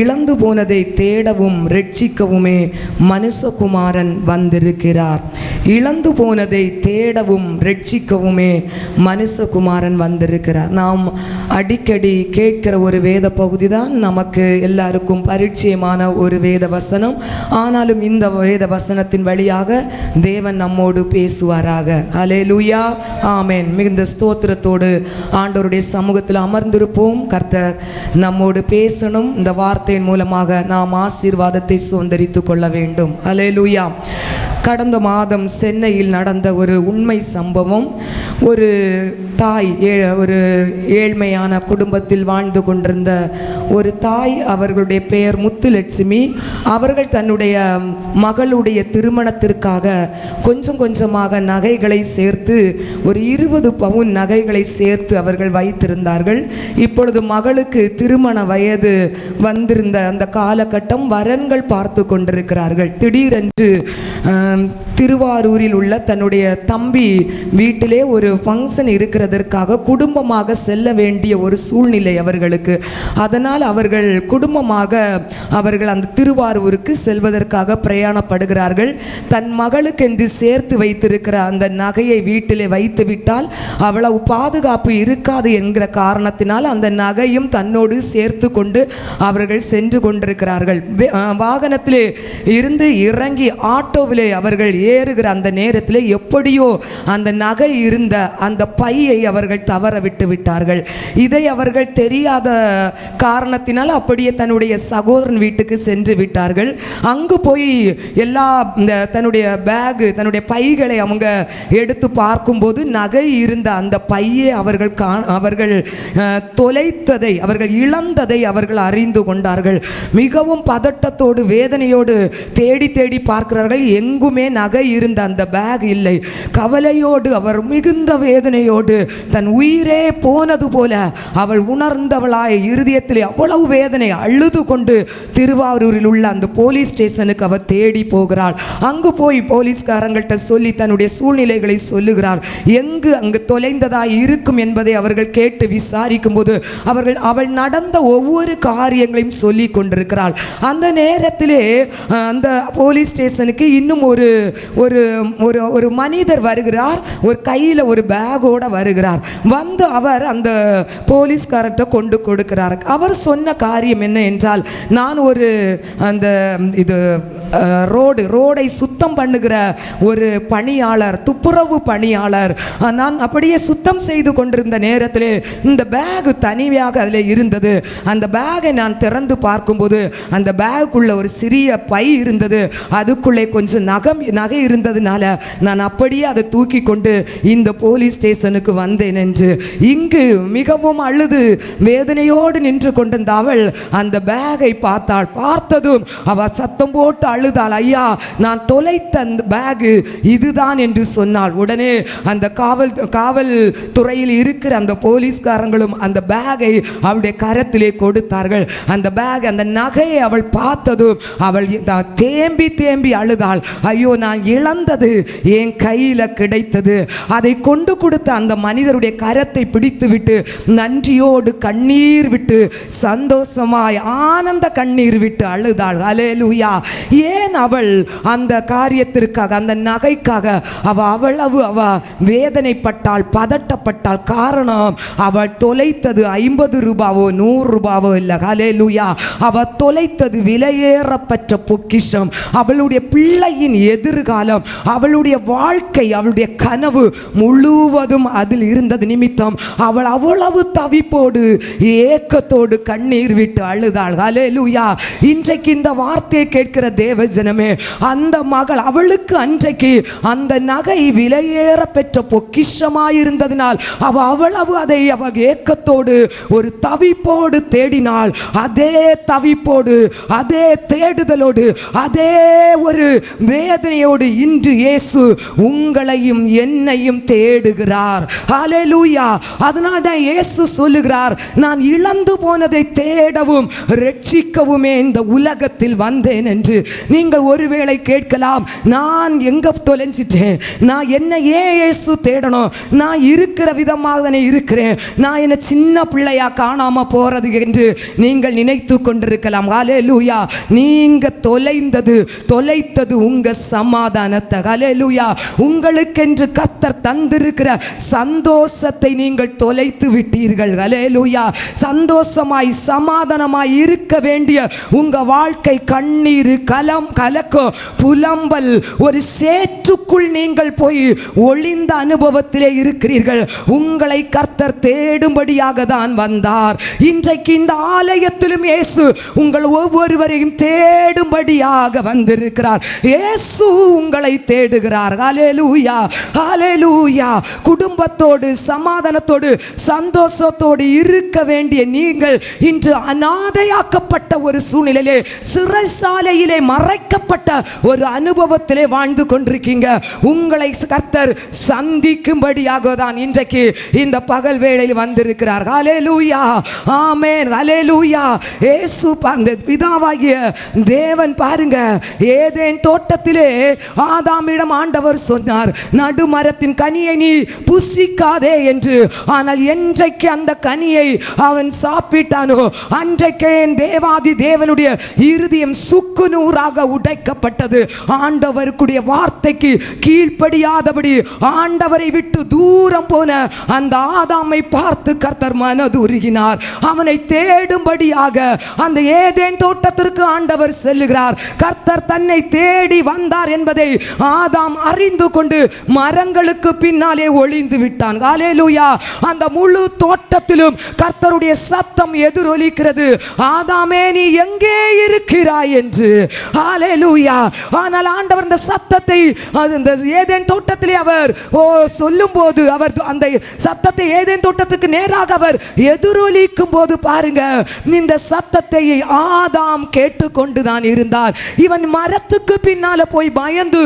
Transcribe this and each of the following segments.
இழந்து போனதை தேடவும் ரட்சிக்கவுமே மனுஷகுமாரன் வந்திருக்கிறார். இழந்து போனதை தேடவும் ரட்சிக்கவுமே மனுஷகுமாரன் வந்திருக்கிறார். நாம் அடிக்கடி கேட்கிற ஒரு வேத பகுதி தான் நமக்கு எல்லாருக்கும் பரிச்சயமான ஒரு வேத வசனம். ஆனாலும் இந்த வேத வசனத்தின் வழியாக தேவன் நம்மோடு பேசுவாராக. ஹல்லேலூயா, ஆமென். மிகுந்த ஸ்தோத்திரத்தோடு ஆண்டவருடைய சமூகத்தில் அமர்ந்திருப்போம். கர்த்தர் நம்மோடு பேசணும். இந்த வார்த்தையின் மூலமாக நாம் ஆசீர்வாதத்தை சுதந்தரித்துக் கொள்ள வேண்டும். ஹல்லேலூயா. கடந்த மாதம் சென்னையில் நடந்த ஒரு உண்மை சம்பவம். ஒரு தாய், ஒரு ஏழ்மையான குடும்பத்தில் வாழ்ந்து கொண்டிருந்த ஒரு தாய், அவர்களுடைய பெயர் முத்துலட்சுமி. அவர்கள் தன்னுடைய மகளுடைய திருமணத்திற்காக கொஞ்சம் கொஞ்சமாக நகைகளை சேர்த்து ஒரு 20 பவுன் நகைகளை சேர்த்து அவர்கள் வைத்திருந்தார்கள். இப்பொழுது மகளுக்கு திருமண வயது வந்திருந்த அந்த காலகட்டம், வரன்கள் பார்த்து கொண்டிருக்கிறார்கள். திடீரென்று திருவாரூரில் உள்ள தன்னுடைய தம்பி வீட்டிலே ஒரு ஃபங்க்ஷன் இருக்கிறதற்காக குடும்பமாக செல்ல வேண்டிய ஒரு சூழ்நிலை அவர்களுக்கு. அதனால் அவர்கள் குடும்பமாக அந்த திருவாரூருக்கு செல்வதற்காக பிரயாணப்படுகிறார்கள். தன் மகளுக்கென்று சேர்த்து வைத்திருக்கிற அந்த நகையை வீட்டிலே வைத்து விட்டால் அவ்வளவு பாதுகாப்பு இருக்காது என்கிற காரணத்தினால் அந்த நகையும் தன்னோடு சேர்த்து கொண்டு அவர்கள் சென்று கொண்டிருக்கிறார்கள். வாகனத்திலே இருந்து இறங்கி ஆட்டோவிலே அவர்கள் ஏறுகிற அந்த நேரத்தில் எப்படியோ அந்த நகை இருந்த அந்த பையை அவர்கள் தவற விட்டு விட்டார்கள். இதை அவர்கள் தெரியாத காரணத்தினால் அப்படியே தன்னுடைய சகோதரன் வீட்டுக்கு சென்று விட்டார்கள். அங்கு போய் எல்லா தன்னுடைய பேக், தன்னுடைய பைகளை அவங்க எடுத்து பார்க்கும்போது நகை இருந்த அந்த பையை அவர்கள் தொலைத்ததை, அவர்கள் இழந்ததை அவர்கள் அறிந்து கொண்டார்கள். மிகவும் பதட்டத்தோடு வேதனையோடு தேடி தேடி பார்க்கிறார்கள். எங்குமே நகை இருந்த அந்த பேக் இல்லை. கவலையோடு அவர் மிகுந்த வேதனையோடு தன் உயிரே போனது போல அவள் உணர்ந்தவளாய் இருதயத்தில் அவ்வளவு வேதனை அழுது கொண்டு திருவாரூரில் உள்ள அந்த போலீஸ் ஸ்டேஷனுக்கு அவர் தேடி போகிறாள். அங்கு போய் போலீஸ்காரங்கள்ட்ட சொல்லி தன்னுடைய சூழ்நிலைகளை சொல்லுகிறார். அங்கு தொலைந்ததாய் இருக்கும் என்பதை அவர்கள் கேட்டு விசாரிக்கும் போது அவள் நடந்த ஒவ்வொரு காரியங்களையும் சொல்லி கொண்டிருக்கிறாள். அந்த நேரத்திலே அந்த போலீஸ் ஸ்டேஷனுக்கு இன்னும் ஒரு மனிதர் வருகிறார். ஒரு கையில் ஒரு பேக்கோட வருகிறார். வந்து அவர் அந்த போலீஸ்காரர்கிட்ட கொண்டு கொடுக்கிறார். அவர் சொன்ன காரியம் என்ன என்றால், நான் ரோடை சுத்தம் பண்ணுகிற ஒரு பணியாளர், துப்புரவு பணியாளர். நான் அப்படியே சுத்தம் செய்து கொண்டிருந்த நேரத்தில் இந்த பேக் தனியாக அதில் இருந்தது. அந்த பேக்கை நான் திறந்து பார்க்கும்போது அந்த பேக்குள்ள ஒரு சிறிய பை இருந்தது. அதுக்குள்ளே கொஞ்சம் நகை இருந்ததுனால நான் அப்படியே அதை தூக்கி கொண்டு இந்த போலீஸ் ஸ்டேஷனுக்கு வந்தேன் என்று இங்கு மிகவும் அழுது வேதனையோடு நின்று கொண்டிருந்த அவள் அந்த பேக்கை பார்த்தாள். பார்த்ததும் அவள் சத்தம் போட்டு அழுதாள். ஐயா, நான் தொலைத்த அந்த பேக் இதுதான் என்று சொன்னாள். உடனே அந்த காவல் துறையில் இருக்கிற அந்த போலீஸ்காரங்களும் அந்த பேக்கை அவளுடைய கரத்திலே கொடுத்தார்கள். அந்த பேக், அந்த நகையை அவள் பார்த்ததும் அவள் தேம்பி தேம்பி அழுதாள். ஐயோ, நான் இழந்தது என் கையில் கிடைத்தது. அதை கொண்டு கொடுத்த அந்த மனிதருடைய கரத்தை பிடித்து விட்டு நன்றியோடு கண்ணீர் விட்டு, சந்தோஷமாய் ஆனந்த கண்ணீர் விட்டு அழுதாள். ஹல்லேலூயா. ஏன் அவள் அந்த காரியத்திற்காக, அந்த நகைக்காக அவ்வளவு வேதனைப்பட்டாள், பதட்டப்பட்டாள்? காரணம், அவள் தொலைத்தது 50 ரூபாவோ 100 ரூபாவோ இல்லை. ஹல்லேலூயா. அவள் தொலைத்தது விலையேறப்பட்ட பொக்கிஷம். அவளுடைய பிள்ளையின் எதிர்காலம், அவளுடைய வாழ்க்கை, அவளுடைய கனவு முழுவதும் அதில் இருந்தது நிமித்தம் அவள் அவ்வளவு தவிப்போடு ஏக்கத்தோடு கண்ணீர் விட்டு அழுதாள். ஹல்லேலூயா. இன்றைக்கு இந்த வார்த்தையை கேட்கிற தேவ ஜனமே, அந்த மகள், அவளுக்கு அன்றைக்கு அந்த நகை விலையேற பெற்ற பொக்கிஷமாயிருந்ததினால் அவ்வளவு அதை ஏக்கத்தோடு ஒரு தவிப்போடு தேடினாள். அதே தவிப்போடு, அதே தேடுதலோடு, அதே ஒரு வேதனையோடு இன்று இயேசு உங்களையும் என்னையும் தேடுகிறார். ஹல்லேலூயா. அதனால தான் இயேசு சொல்லுகிறார், நான் இழந்து போனதை தேடவும் ரட்சிக்கவுமே இந்த உலகத்தில் வந்தேன் என்று. நீங்கள் ஒருவேளை கேட்கலாம், நான் எங்க தொலைஞ்சிட்டேன், நான் என்ன ஏன் இயேசு தேடணும், நான் இருக்கிற விதமாக தானே இருக்கிறேன், நான் என்ன சின்ன பிள்ளையா காணாம போறது என்று நீங்கள் நினைத்து கொண்டிருக்கலாம். ஹல்லேலூயா. நீங்க தொலைத்தது உங்க சமாதானத்தை. ஹல்லேலூயா. உங்களுக்கென்று கர்த்தர் தந்திருக்கிற சந்தோஷத்தை நீங்கள் தொலைத்து விட்டீர்கள். ஹல்லேலூயா. சந்தோஷமாய் சமாதானமாய் இருக்க வேண்டிய உங்க வாழ்க்கை கண்ணீர் கலக்கம் புலம்பல் ஒரு சேற்றுக்குள் நீங்கள் போய் ஒளிந்த அனுபவத்திலே இருக்கிறீர்கள். உங்களை கர்த்தர் தேடும்படியாக தான் வந்தார். இன்றைக்கு இந்த ஆலயத்திலும் இயேசு உங்கள் ஒவ்வொருவரையும் தேடும்படியாக வந்திருக்கிறார். இயேசு உங்களை தேடுகிறார். ஹல்லேலூயா. ஹல்லேலூயா. குடும்பத்தோடு சமாதானத்தோடு சந்தோஷத்தோடு இருக்க வேண்டிய நீங்கள் இன்று அநாதையாக்கப்பட்ட ஒரு சூழ்நிலையிலே, சிறைசாலையிலே மறைக்கப்பட்ட ஒரு அனுபவத்திலே வாழ்ந்து கொண்டிருக்கீங்க. உங்களை கர்த்தர் சந்திக்கும்படியாக தான் இன்றைக்கு இந்த பகல் வேளையில் வந்திருக்கிறார். ஹல்லேலூயா. ஆமென். ஹல்லேலூயா. இயேசு பிதாவாகிய தேவன் பாருங்க, ஏதேன் தோட்டத்திலே ஆதாமிடம் ஆண்டவர் சொன்னார், நடுமரத்தின் கனியை நீ புசிக்காதே என்று. ஆனால் என்றைக்கு அந்த கனியை அவன் சாப்பிட்டானோ அன்றைக்கே தேவாதி தேவனுடைய இருதயம் சுக்கு நூறாக உடைக்கப்பட்டது. ஆண்டவருடைய வார்த்தைக்கு கீழ்ப்படியாதபடி ஆண்டவரை விட்டு தூரம் போன அந்த ஆதாமை பார்த்து கர்த்தர் மனதுருகினார். அவனை தேடும்படியாக அந்த ஏதேன் தோட்டத்திற்கு ஆண்டவர் செல்லுகிறார். கர்த்தர் தன்னை தேடி வந்தார் என்பதை ஆதாம் அறிந்து கொண்டு மரங்களுக்கு பின்னாலே ஒளிந்து விட்டான். ஹல்லேலூயா. அந்த முழு தோட்டத்திலும் கர்த்தருடைய சத்தம் எதிரொலிக்கிறது, ஆதாமே நீ எங்கே இருக்கிறாய் என்று. ஹல்லேலூயா. ஆனால் ஆண்டவர் அந்த சத்தத்தை அந்த ஏதேன் தோட்டத்திலே அவர் சொல்லும்போது, அவர் அந்த சத்தத்தை ஏதேன் தோட்டத்துக்கு நேராக அவர் எதிரொலிக்கும் போது பாருங்க, இந்த சத்தத்தை ஆதாம் கேட்டுக்கொண்டுதான் இருந்தார். இவன் மரத்துக்கு பின்னால போய் பயந்து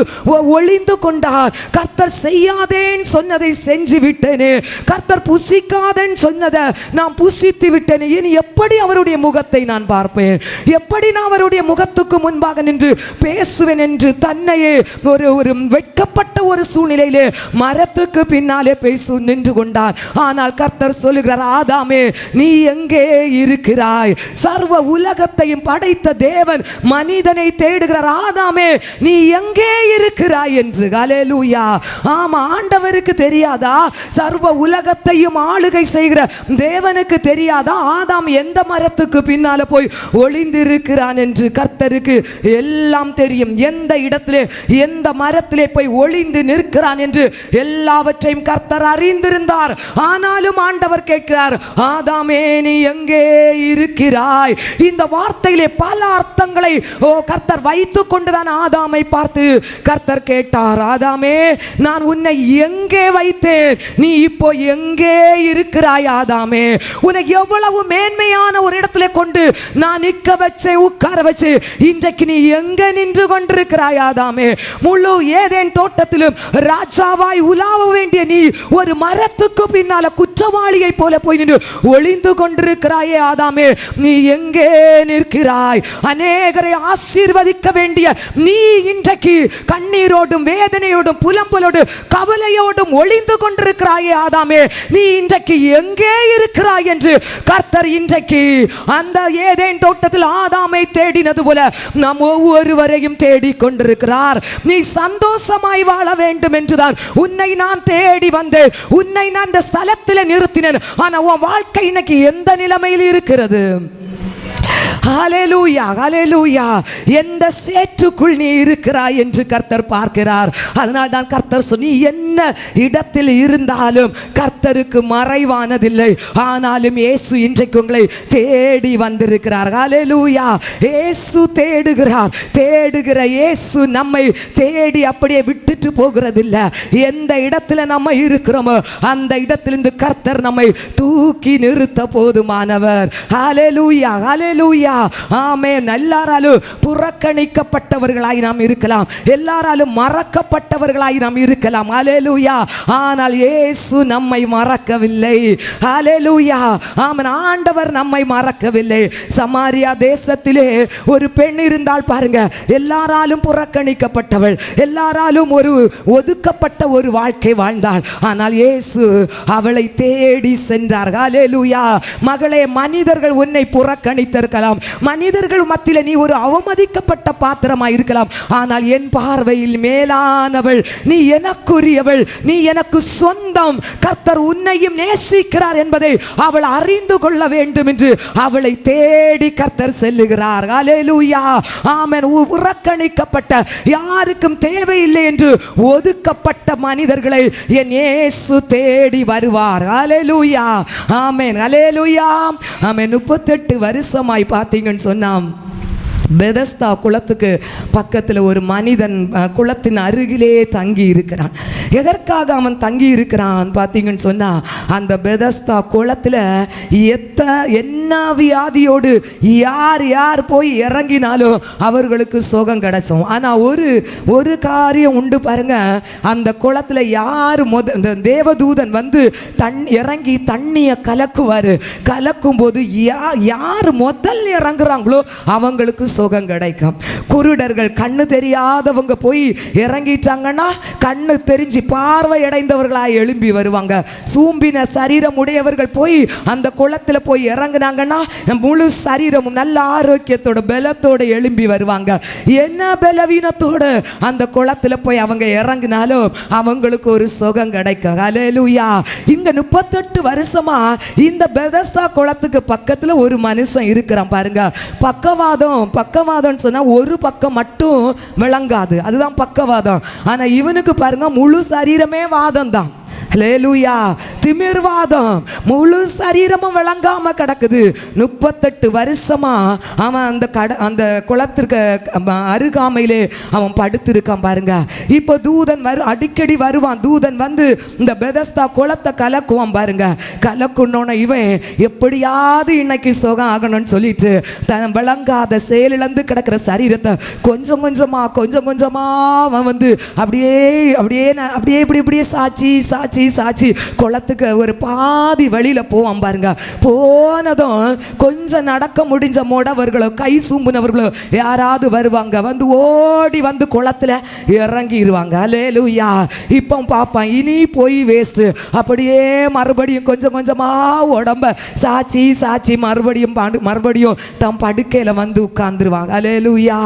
ஒளிந்து கொண்டார். கர்த்தர் செய்யாதேன்னு சொன்னதை செஞ்சு விட்டேனே, கர்த்தர் புசிக்காதேன்னு சொன்னதை நான் புசித்து விட்டேனே, இனி எப்படி அவருடைய முகத்தை நான் பார்ப்பேன், எப்படி நான் அவருடைய முகத்துக்கு முன்பாக நின்று பேசுவேன் என்று தன்னையே ஒரு வெட்கப்பட்ட ஒரு சூழ்நிலையிலே மரத்துக்கு பின்னாலே பேசு நின்று கொண்டார். ஆனால் கர்த்தர் சொல்லுகிறார், ஆதாமே நீ எங்கே இருக்கிறாய்? சர்வ உலகத்தையும் படைத்த தேவன் மனிதனை தேடுகிறார். ஆதாமே நீ எங்கே இருக்கிறாய் என்று. ஹல்லேலூயா. ஆமா, ஆண்டவருக்கு தெரியாதா? சர்வ உலகத்தையும் ஆளுகை செய்கிற தேவனுக்கு தெரியாதா ஆதாம் எந்த மரத்துக்கு பின்னால போய் ஒளிந்திருக்கிறான் என்று? கர்த்தருக்கு எல்லாம் தெரியும். எந்த இடத்திலே எந்த மரத்திலே போய் ஒளிந்து நிற்கிறான் என்று எல்லாவற்றையும் கர்த்தர் அறிந்திருந்தார். ஆனாலும் ஆண்டவர் கேட்கிறார், ஆதாமே நீ எங்கே இருக்கிறாய்? இந்த வார்த்தையிலே பல அர்த்தங்களை கர்த்தர் வைத்துக் கொண்டுதான் ஆதாமை பார்த்து கர்த்தர் கேட்டார், ஆதாமே நான் உன்னை எங்கே வைத்தேன், நீ இப்போ எங்கே இருக்கிறாய்? ஆதாமே உன்னை எவ்வளவு மேன்மையான ஒரு இடத்துல கொண்டு நான் நிற்க வச்சு உட்கார வச்சு இன்றைக்கு நீ எங்க நின்று கொண்டிருக்கிறாய்? ஆதாமே முழு ஏதேன் தோட்டத்திலும் ராஜாவாய் உலாவ வேண்டிய நீ ஒரு மரத்துக்கு பின்னால குற்றவாளியை போல போய் நின்று ஒளிந்து கொண்டிருக்கிறாயே. ஆதாமே நீ எங்கே நிற்கிறாய்? அநேகரை ஆசீர்வதிக்க வேண்டிய நீ இன்றைக்கு கண்ணீரோடும் வேதனையோடும் புலம்பலோடும் கவலையோடும் ஒளிந்து கொண்டிருக்கிறாயே. ஆதாமே நீ இன்றைக்கு எங்கே இருக்கிறாய் என்று கர்த்தர் இன்றைக்கு அந்த ஏதேன் தோட்டத்தில் ஆதாமை தேடினது போல நாம் ஒவ்வொருவரையும் தேடிக் கொண்டிருக்கிறார். நீ சந்தோஷமாய் வாழ வேண்டும் என்றுதான் உன்னை நான் தேடி வந்தேன், உன்னை நான் இந்த ஸ்தலத்தில் நிறுத்தினேன். ஆனா உன் வாழ்க்கை இன்னைக்கு எந்த நிலைமையில் இருக்கிறது? ஹல்லேலூயா. ஹல்லேலூயா. எந்த சேற்றுக்குள் நீ இருக்கிறாய் என்று கர்த்தர் பார்க்கிறார். அதனால் தான் கர்த்தர் சொன்னி என்ன இடத்தில் இருந்தாலும் கர்த்தருக்கு மறைவானதில்லை. ஆனாலும் இயேசு இன்றைக்கு உங்களை தேடி வந்திருக்கிறார். ஹல்லேலூயா. இயேசு தேடுகிறார். தேடுகிற இயேசு நம்மை தேடி அப்படியே விட்டுட்டு போகிறதில்லை. எந்த இடத்துல நம்ம இருக்கிறோமோ அந்த இடத்திலிருந்து கர்த்தர் நம்மை தூக்கி நிறுத்த போதுமானவர். ஹல்லேலூயா. ஹல்லேலூயா. ஹல்லேலூயா. ஆமென். எல்லாராலும் புறக்கணிக்கப்பட்டவர்களாய் நாம் இருக்கலாம், எல்லாராலும் மறக்கப்பட்டவர்களாய் நாம் இருக்கலாம். ஹல்லேலூயா. ஆனால் இயேசு நம்மை மறக்கவில்லை. ஹல்லேலூயா. ஆமென். ஆண்டவர் நம்மை மறக்கவில்லை. சமாரியா தேசத்திலே ஒரு பெண் இருந்தால் பாருங்க, எல்லாராலும் புறக்கணிக்கப்பட்டவள், எல்லாராலும் ஒரு ஒதுக்கப்பட்ட ஒரு வாழ்க்கை வாழ்ந்தாள். ஆனால் இயேசு அவளை தேடி சென்றார். ஹல்லேலூயா. மகளே, மனிதர்கள் உன்னை புறக்கணித்திருக்கலாம், மனிதர்கள் மத்தியில் நீ ஒரு அவமதிக்கப்பட்ட பாத்திரமாய் இருக்கலாம். ஆனால் என் பார்வையில் மேலானவள், நீ எனக்குரியவள், நீ எனக்கு சொந்தம். கர்த்தர் உன்னையும் நேசிக்கிறார் என்பதை அவள் அறிந்து கொள்ள வேண்டும் என்று அவளை தேடி கர்த்தர் செல்லுகிறார். ஹல்லேலூயா. ஆமென். புறக்கணிக்கப்பட்ட, யாருக்கும் தேவையில்லை என்று ஒதுக்கப்பட்ட மனிதர்களை என் இயேசு தேடி வருவார். ஹல்லேலூயா. ஆமென். ஹல்லேலூயா. ஆமென். 38 வருஷமாய் பார்த்தீங்கன்னு சொன்னான், பெதஸ்தா குளத்துக்கு பக்கத்தில் ஒரு மனிதன் குளத்தின் அருகிலே தங்கி இருக்கிறான். எதற்காக அவன் தங்கி இருக்கிறான் பார்த்தீங்கன்னு சொன்னால், அந்த பெதஸ்தா குளத்தில் என்ன வியாதியோடு யார் யார் போய் இறங்கினாலும் அவர்களுக்கு சுகம் கிடைச்சோம். ஆனால் ஒரு காரியம் உண்டு பாருங்க, அந்த குளத்தில் யார் இந்த தேவதூதன் வந்து இறங்கி தண்ணியை கலக்குவார். கலக்கும் போது யார் முதல் இறங்குறாங்களோ அவங்களுக்கு சுகம் கிடைக்கும். குருடர்கள், கண்ணு தெரியாதவங்க போய் இறங்கிட்டாங்கன்னா கண்ணு தெரிஞ்சு பார்வை அடைந்தவர்களாய் எழும்பி வருவாங்க. சூம்பின சரீரம் உடையவர்கள் போய் அந்த குளத்தில் போய் இறங்குனாங்கன்னா முழு சரீரமும் நல்ல ஆரோக்கியத்தோட பலத்தோட எழும்பி வருவாங்க. என்ன பலவீனத்தோடு அந்த குளத்தில் போய் அவங்க இறங்கினாலும் அவங்களுக்கு ஒரு சுகம் கிடைக்கும். ஹல்லேலூயா. இந்த 38 வருஷமா இந்த பெதஸ்தா குளத்துக்கு பக்கத்தில் ஒரு மனுஷன் இருக்கிறான் பாருங்க. பக்கவாதம் சொன்னா ஒரு பக்கம் மட்டும் விளங்காது, அதுதான் பக்கவாதம். ஆனா இவனுக்கு பாருங்க முழு சரீரமே வாதம் தான். ஹல்லேலூயா. திமிர்வாதம், முழு சரீரமும் விளங்காம கிடக்குது. 38 வருஷமா அவன் அந்த குளத்திற்கு அருகாமையிலே அவன் படுத்திருக்கான் பாருங்க. இப்போ தூதன் அடிக்கடி வருவான். தூதன் வந்து இந்த பெதஸ்தா குளத்தை கலக்குவான் பாருங்க. கலக்குனோன இவன் எப்படியாவது இன்னைக்கு சுகம் ஆகணும்னு சொல்லிட்டு தன் விளங்காத செயலிழந்து கிடக்கிற சரீரத்தை கொஞ்சம் கொஞ்சமா அவன் வந்து அப்படியே இப்படியே சாட்சி குளத்துக்கு ஒரு பாதி வழியில போவான் பாருங்க. போனதும் கொஞ்சம் நடக்க முடிஞ்ச மோடவர்களோ கை சூம்புனவர்களோ யாராவது வருவாங்க, வந்து ஓடி வந்து குளத்துல இறங்கிடுவாங்க. ஹல்லேலூயா. இப்போ பாப்பான், இனி போய் வேஸ்ட். அப்படியே மறுபடியும் கொஞ்சமா உடம்ப சாட்சி மறுபடியும் தம் படுக்கையில வந்து உட்கார்ந்துருவாங்க. ஹல்லேலூயா.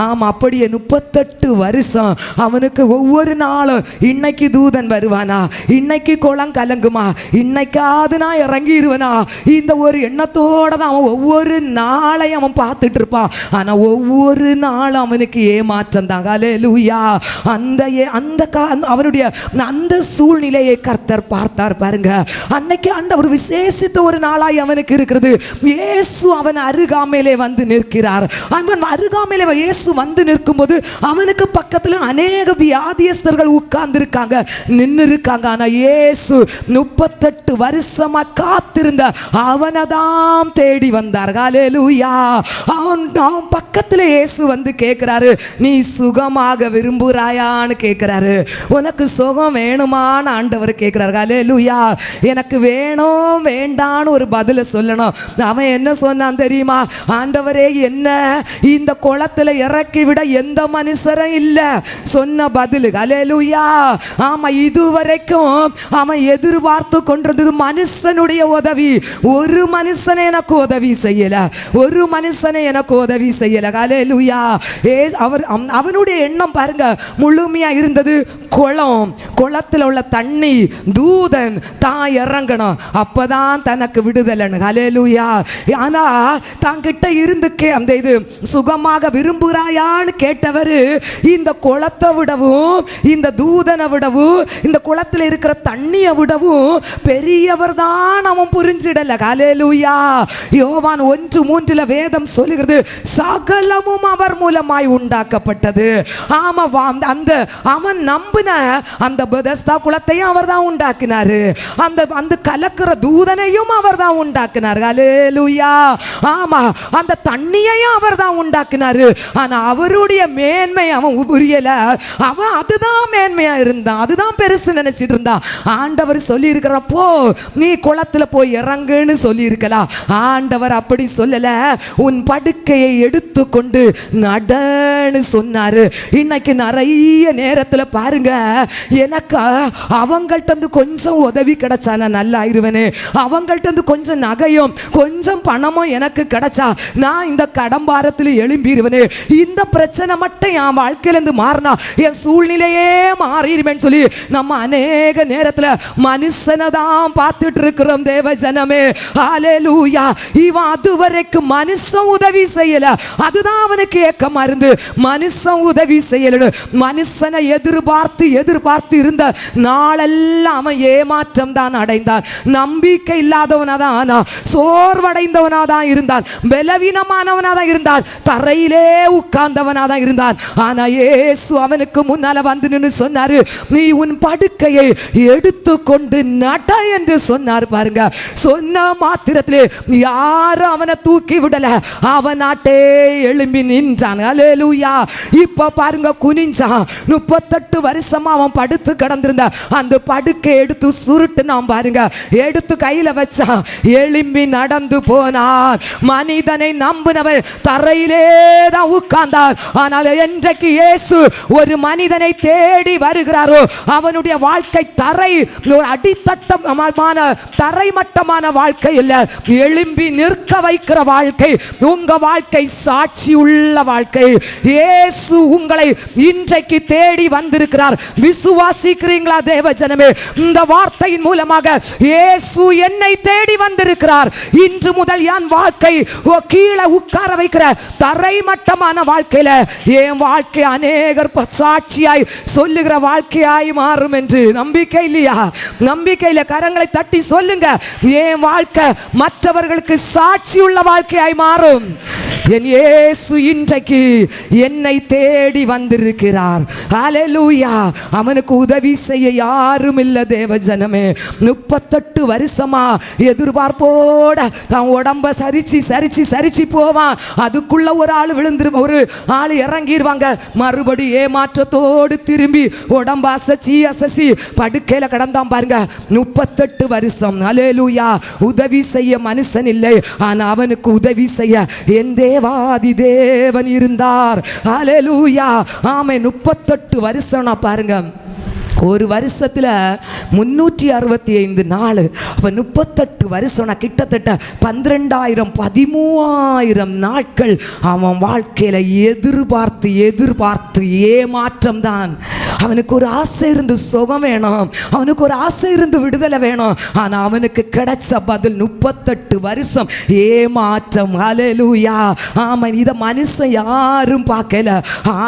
ஆமா, அப்படியே 38 வருஷம் அவனுக்கு ஒவ்வொரு நாளும் இன்னைக்கு தூதன் வருவானா, இன்னைக்கு குளம் கலங்குமா, இன்னைக்காவது நான் இறங்கிடுவேனா, இந்த ஒரு எண்ணத்தோட தான் அவன் ஒவ்வொரு நாளையும் அவன் பார்த்துட்டு இருப்பான். ஆனா ஒவ்வொரு நாளும் அவனுக்கு ஏமாற்றம் தான். ஹல்லேலூயா. அவனுடைய அந்த சூழ்நிலையை கர்த்தர் பார்த்தார் பாருங்க. அன்னைக்கு ஒரு விசேஷித்த ஒரு நாளாய் அவனுக்கு இருக்கிறது. இயேசு அவன் அருகாமையிலே வந்து நிற்கிறார். அவன் அருகாமையிலே இயேசு வந்து நிற்கும் போது அவனுக்கு பக்கத்துல அநேக வியாதியஸ்தர்கள் உட்கார்ந்து இருக்காங்க, நின்று இருக்காங்க. ஆனா இயேசு 38 வருஷமா காத்திருந்த அவனதான் தேடி வந்தார். ஹல்லேலூயா. அவன் பக்கத்துல இயேசு வந்து கேட்கிறாரு, நீ சுகமாக விரும்புகிறாயான்னு கேட்கிறாரு. உனக்கு சுகம் வேணுமான்னு ஆண்டவர் கேட்கிறாரு. ஹல்லேலூயா. எனக்கு வேணும் வேண்டான்னு ஒரு பதில சொல்லணும். அவன் என்ன சொன்னான் தெரியுமா? ஆண்டவரே, என்ன இந்த குளத்துல இறக்கி விட எந்த மனுஷரும் இல்ல. சொன்ன பதில். ஹல்லேலூயா. ஆமா, இதுவரைக்கும் அவன் எதிர்பார்த்து கொண்டிருந்தது மனுஷனுடைய உதவி. ஒரு மனுஷனை எனக்கு உதவி செய்யல. ஹல்லேலூயா. அவனுடைய எண்ணம் பாருங்க முழுமையா இருந்தது. குளத்தில் உள்ள தண்ணி, தூதன் தான் இறங்கணும், அப்பதான் தனக்கு விடுதலை. ஹல்லேலூயா. ஆனா தாங்கிட்ட இருந்து அந்த இது சுகமாக விரும்புகிறாயான்னு கேட்டவர் இந்த குளத்தை விடவும் இந்த தூதனை விடவும் இந்த குளத்தில் இருக்கிற தண்ணியை விடவும் பெரியவர் தான் அவன் புரிஞ்சிடல. ஹல்லேலூயா. யோவான் 1:3 வேதம் சொல்லுகிறது, சகலமும் அவர் மூலமாய் உண்டாக்கப்பட்டது. ஆமா, அந்த அவன் நம்பின அந்த பெதஸ்தா குளத்தையும் அவர் தான் உண்டாக்கினாரு. அந்த கலக்கிற தூதனையும் அவர் தான் உண்டாக்கினார். ஹல்லேலூயா. ஆமா, அந்த தண்ணியையும் அவர் தான் உண்டாக்கினாரு. ஆனா அவருடைய மேன்மை அவன் புரியல. அவன் அதுதான் மேன்மையா இருந்தான், அதுதான் பெருசு நினைச்சிட்டு இருந்தான். ஆண்டவர் சொல்லி இருக்கிறப்போ நீ குளத்துல போய் இறங்குன்னு சொல்லி இருக்கலாம். ஆண்டவர் அப்படி சொல்லல, உன் படுக்கையை எடுத்துக்கொண்டு நடன்னு சொன்னாரு. இன்னைக்கு நிறைய நேரத்துல பாருங்க, எனக்கு அவங்கள்ட்ட இருந்து கொஞ்சம் உதவி கிடைச்சா நான் நல்லா ஆயிருவேனே, அவங்கள்ட்ட இருந்து கொஞ்சம் நகையும் கொஞ்சம் பணமும் எனக்கு கிடைச்சா நான் இந்த கடம்பாரத்தில் எழும்பிடுவேனே, இந்த பிரச்சனை மட்டும் என் வாழ்க்கையில இருந்து மாறினா என் சூழ்நிலையே மாறிடுவேன்னு சொல்லி நம்ம அநேக நேரத்துல மனுஷனை தான் பார்த்துட்டு இருக்கிறோம். தேவ ஜனமே, ஹல்லேலூயா. இவன் அதுவரைக்கும் மனுஷன் உதவி செய்யல, அதுதான் அவனுக்கு ஏக்கமா இருந்து. மனுஷன் உதவி செய்யல, மனுஷனை எதிர்பார்த்து இருந்த நாளெல்லாம் அவன் ஏமாற்றம் தான் அடைந்தான். நம்பிக்கை இல்லாதவனா தான், சோர்வடைந்தவனா தான் இருந்தான், பலவீனமானவனா தான் இருந்தான், தரையிலே உட்கார்ந்தவனா தான் இருந்தான். ஆனா இயேசு அவனுக்கு முன்னால வந்து நின்னு சொன்னாரு, நீ உன் படுக்கையை எடுத்துக்கொண்டு நட என்று சொன்னார். பாருங்க, சொன்ன மாத்திரத்திலே யாரும் அவனை தூக்கி விடல, அவன் நாட்டே எழும்பி நின்றான். ஹல்லேலூயா. இப்ப பாருங்க, குனிஞ்சான். 38 வருஷமா அவன் படுத்து கிடந்திருந்த அந்த படுக்கை எடுத்து சுருட்டுனான். பாருங்க, எடுத்து கையில வச்சான், எழும்பி நடந்து போனான். மனிதனை நம்பினவன் தரையிலே தான் உட்கார்ந்தார். ஆனால் என்றைக்கு இயேசு ஒரு மனிதனை தேடி வருகிறாரோ அவனுடைய வாழ்க்கை தரை ஒரு அடித்தட்டமான தரைமட்டமான வாழ்க்கை இல்ல, எழும்பி நிற்க வைக்கிற வாழ்க்கை. உங்க வாழ்க்கை சாட்சி உள்ள வாழ்க்கை. இயேசு உங்களை இன்றைக்கு தேடி வந்திருக்கிறார். விசுவாசிக்கிறீங்களா தேவ ஜனமே? இந்த வார்த்தையின் மூலமாக இயேசு என்னை தேடி வந்திருக்கிறார். இன்று முதல் என் வாழ்க்கை கீழே உட்கார வைக்கிற தரைமட்டமான வாழ்க்கையில என் வாழ்க்கை அநேகர் சாட்சியாய் சொல்லுகிற வாழ்க்கையாய் மாறும் என்று நம்பிக்கை இல்லையா? நம்பிக்கையில கரங்களை தட்டி சொல்லுங்க, என் வாழ்க்கை மற்றவர்களுக்கு சாட்சி உள்ள வாழ்க்கையாய் மாறும். என் இயேசு இன்றைக்கு என்னை தேடி வந்திருக்கிறார். ஹல்லேலூயா. அவனுக்கு உதவி செய்ய யாரும் இல்லை தேவ ஜனமே. 38 வருஷமா எதிர்பார்ப்போட தான் உடம்ப சரிச்சு போவான். அதுக்குள்ள ஒரு ஆள் ஒரு ஆள் இறங்கிடுவாங்க. மறுபடி ஏமாற்றத்தோடு திரும்பி உடம்ப அசைச்சி படுக்கையில கடந்தான். பாருங்க, 38 வருஷம். ஹல்லேலூயா. உதவி செய்ய மனுஷன் இல்லை, ஆனா அவனுக்கு உதவி செய்ய என் தேவாதி தேவன் இருந்தார். ஹல்லேலூயா. ஆமே, 38 வருஷம். பாருங்க, ஒரு வருஷத்துல 365 நாள். அப்ப 38 வருஷம், கிட்டத்தட்ட 12,000 13,000 நாட்கள் அவன் வாழ்க்கையில எதிர்பார்த்து ஏமாற்றம் தான். அவனுக்கு ஒரு ஆசை இருந்து சுகம் வேணும், அவனுக்கு ஒரு ஆசை இருந்து விடுதலை வேணும். ஆனா அவனுக்கு கிடைச்ச பதில் 38 வருஷம் ஏமாற்றம். ஹல்லேலூயா. ஆமா, இத மனுஷன் யாரும் பார்க்கல,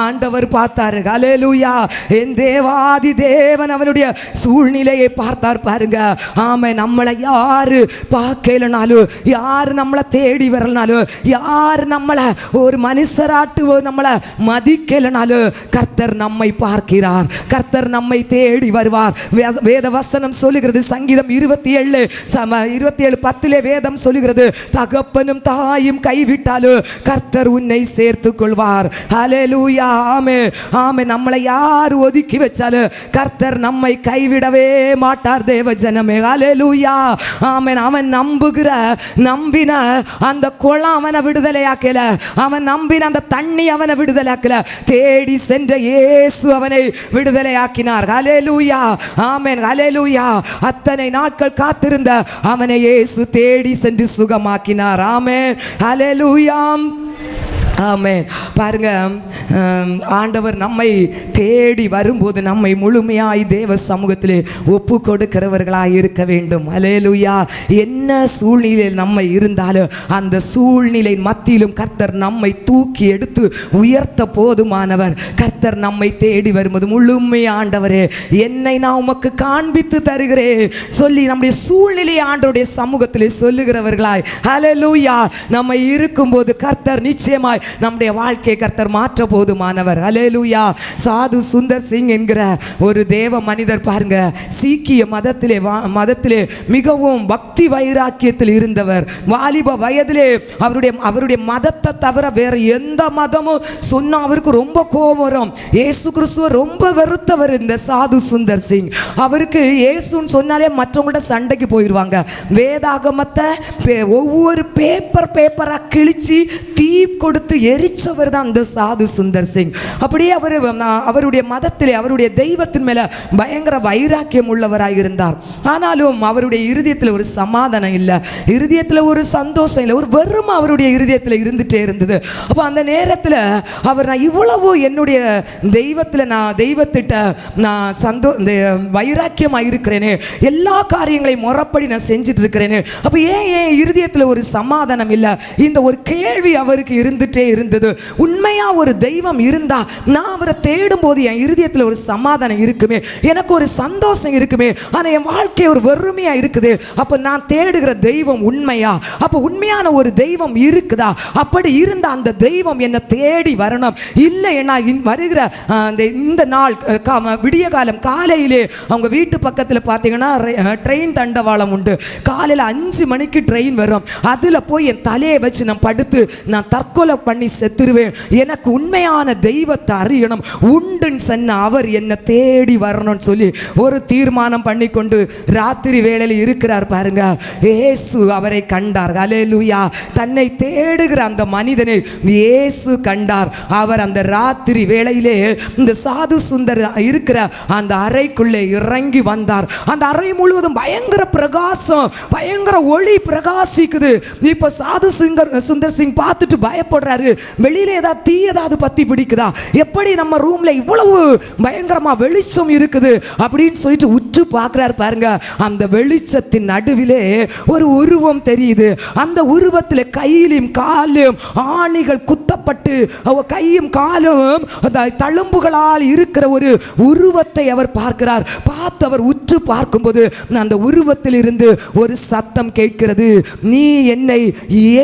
ஆண்டவர் பார்த்தாரு. ஹல்லேலூயா. என் தேவாதி தேவன் அவனுடைய சூழ்நிலையை பார்த்தார். பாருங்க, ஆமா, நம்மளை யாரு பார்க்கலனாலும், யாரு நம்மளை தேடி வரலனாலும், யாரு நம்மளை ஒரு மனுஷராட்டு நம்மளை மதிக்கலனாலும், கர்த்தர் நம்மை பார்க்கிறார், கர்த்தர் நம்மை தேடி வருவார். வேத வசனம் சொல்லுகிறது, சங்கீதம் 27:10 வேதம் சொல்லுகிறது, தகப்பனும் தாயும் கைவிட்டாலும் கர்த்தர் உன்னை சேர்த்துக் கொள்வார். ஹல்லேலூயா. ஆமே, ஆமே. நம்மளை யார் ஒதுக்கி வச்சாலும் கர்த்தர் நம்மை கைவிடவே மாட்டார் தேவ ஜனமே. ஹல்லேலூயா. ஆமென். அவன் நம்பின அந்த குளம் அவனை விடுதலையாக்கல, அவன் நம்பின அந்த தண்ணி அவனை விடுதலையாக்கல, தேடி சென்ற இயேசு அவனை விடுதலையாக்கினார். ஹல்லேலூயா. ஆமென். ஹல்லேலூயா. அத்தனை நாட்கள் காத்திருந்த அவனை இயேசு தேடி சென்று சுகமாக்கினார். ஆமென். ஹல்லேலூயா. ஆமென். பாருங்க, ஆண்டவர் நம்மை தேடி வரும்போது நம்மை முழுமையாய் தேவ சமூகத்திலே ஒப்பு கொடுக்கிறவர்களாய் இருக்க வேண்டும். அல்லேலூயா. என்ன சூழ்நிலையில் நம்ம இருந்தாலும் அந்த சூழ்நிலை மத்தியிலும் கர்த்தர் நம்மை தூக்கி எடுத்து உயர்த்த போதுமானவர். கர்த்தர் நம்மை தேடி வரும்போது முழுமையா ஆண்டவரே என்னை நான் உமக்கு காண்பித்து தருகிறேன் சொல்லி நம்முடைய சூழ்நிலையை ஆண்டவருடைய சமூகத்திலே சொல்லுகிறவர்களாய் அல்லேலூயா நம்ம இருக்கும்போது கர்த்தர் நிச்சயமாய் நம்முடைய வாழ்க்கையை கர்த்தர் மாற்ற போதுமானவர். அல்லேலூயா. சாது சுந்தர் சிங் என்கிற ஒரு தேவ மனிதர் பாருங்க, சீக்கிய மதத்திலே மிகவும் பக்தி வைராக்கியத்தில் இருந்தவர். வாலிப வயதிலே அவருடைய மதத்தை தவிர வேற எந்த மதமும் சொன்னா அவருக்கு ரொம்ப கோபம் வரும். இயேசு கிறிஸ்துவ ரொம்ப வெறுத்தவர் இந்த சாது சுந்தர் சிங். அவருக்கு இயேசுன்னு சொன்னாலே மற்றவங்கள்ட்ட சண்டைக்கு போயிடுவாங்க. வேதாகமத்தை ஒவ்வொரு பேப்பரா கிழிச்சு தீ கொடுத்து எரிச்சவர் தான் அந்த சாது சுந்தர் சிங். அப்படியே அவருடைய மதத்திலே அவருடைய தெய்வத்தின் மேல பயங்கர வைராக்கியம் உள்ளவராக இருந்தார். ஆனாலும் அவருடைய இருதயத்தில் ஒரு சமாதானம் இல்லை, இருதயத்தில் ஒரு சந்தோஷம் இல்லை, ஒரு வெறுமை அவருடைய இருதயத்தில் இருந்துட்டே இருந்தது. அப்போ அந்த நேரத்தில் அவர் நான் இவ்வளவு என்னுடைய தெய்வத்திட்ட நான் வைராக்கியமாக இருக்கிறேனே, எல்லா காரியங்களையும் முறைப்படி நான் செஞ்சுட்டு இருக்கிறேனே, அப்போ ஏன் இருதயத்தில் ஒரு சமாதானம் இல்லை? இந்த ஒரு கேள்வி அவருக்கு இருந்துட்டே இருந்தது. உண்மையா ஒரு தெய்வம் இருந்தா நான் அவரை தேடும் போது என் இருதயத்தில் ஒரு சமாதானம் இருக்குமே, எனக்கு ஒரு சந்தோஷம் இருக்குமே. ஆனா என் வாழ்க்கை ஒரு வெறுமையா இருக்குது. அப்ப நான் தேடுகிற தெய்வம் உண்மையா? அப்ப உண்மையான ஒரு தெய்வம் இருக்குதா? அப்படி இருந்த அந்த தெய்வம் என்ன தேடி வரணும். இல்லை வருகிற இந்த நாள் விடிய காலம் காலையிலே அவங்க வீட்டு பக்கத்தில் பார்த்தீங்கன்னா ட்ரெயின் தண்டவாளம் உண்டு. காலையில் 5 மணிக்கு ட்ரெயின் வரும். அதில் போய் என் தலையை வச்சு நான் படுத்து நான் தற்கொலை பண்ணி செத்துருவேன். எனக்கு உண்மையான தெய்வத்தை அறியணும், உண்டுன்னு சொன்ன அவர் என்னை தேடி வரணும்னு சொல்லி ஒரு தீர்மானம் பண்ணி கொண்டு ராத்திரி வேளையில் இருக்கிறார். பாருங்க, இயேசு அவரை கண்டார். அல்லேலூயா. தன்னை தேடுகிற அந்த மனிதனை இயேசு கண்டார். அவர் அந்த ராத்திரி வேளையிலே இந்த சாது சுந்தர் இருக்கிற அந்த அறைக்குள்ளே இறங்கி வந்தார். அந்த அறை முழுவதும் பயங்கர பிரகாசம், பயங்கர ஒளி பிரகாசிக்குது. இப்ப சாது சுந்தர் சிங் பார்த்துட்டு பயப்படுறாரு. வெளியில ஏதாவது தீ ஏதாவது பத்தி பிடிக்குதா, எப்படி நம்ம ரூம்ல இவ்வளவு பயங்கரமா வெளிச்சம் இருக்குது அப்படின்னு சொல்லிட்டு உற்று பார்க்கிறார். பாருங்க, அந்த வெளிச்சத்தின் நடுவிலே ஒரு உருவம் தெரியுது. அந்த உருவத்தில் கையிலும் காலும் ஆணிகள் குத்தப்பட்டு கையும் காலும் தழும்புகளால் இருக்கிற ஒரு உருவத்தை அவர் பார்க்கிறார். பார்த்து அவர் உற்று பார்க்கும்போது அந்த உருவத்தில் இருந்து ஒரு சத்தம் கேட்கிறது. நீ என்னை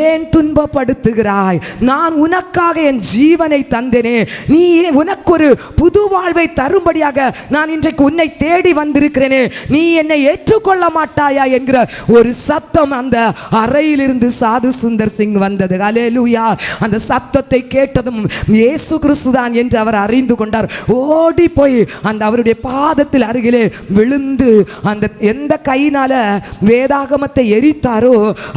ஏன் துன்பப்படுத்துகிறாய்? நான் உனக்காக என் ஜீவனை தந்தேனே, நீ உனக்கு ஒரு புது வாழ்வை தரும்படியாக நான் இன்றைக்கு உன்னை தேடி வந்திருக்கிறேனே, நீ என்னை ஏற்றுக்கொள்ள மாட்டாயா என்கிற ஒரு சத்தம் அந்த அறையிலிருந்து சாது சுந்தர் சிங் வந்தது. அல்லேலூயா. அந்த சத்தத்தை கேட்டதும் இயேசு கிறிஸ்து தான் என்று அவர் அறிந்து கொண்டார். ஓடி போய் அந்த அவருடைய பாதத்தில் அருகிலே விழுந்து அந்த எந்த கையினால வேதாகமத்தை எரித்தாரோ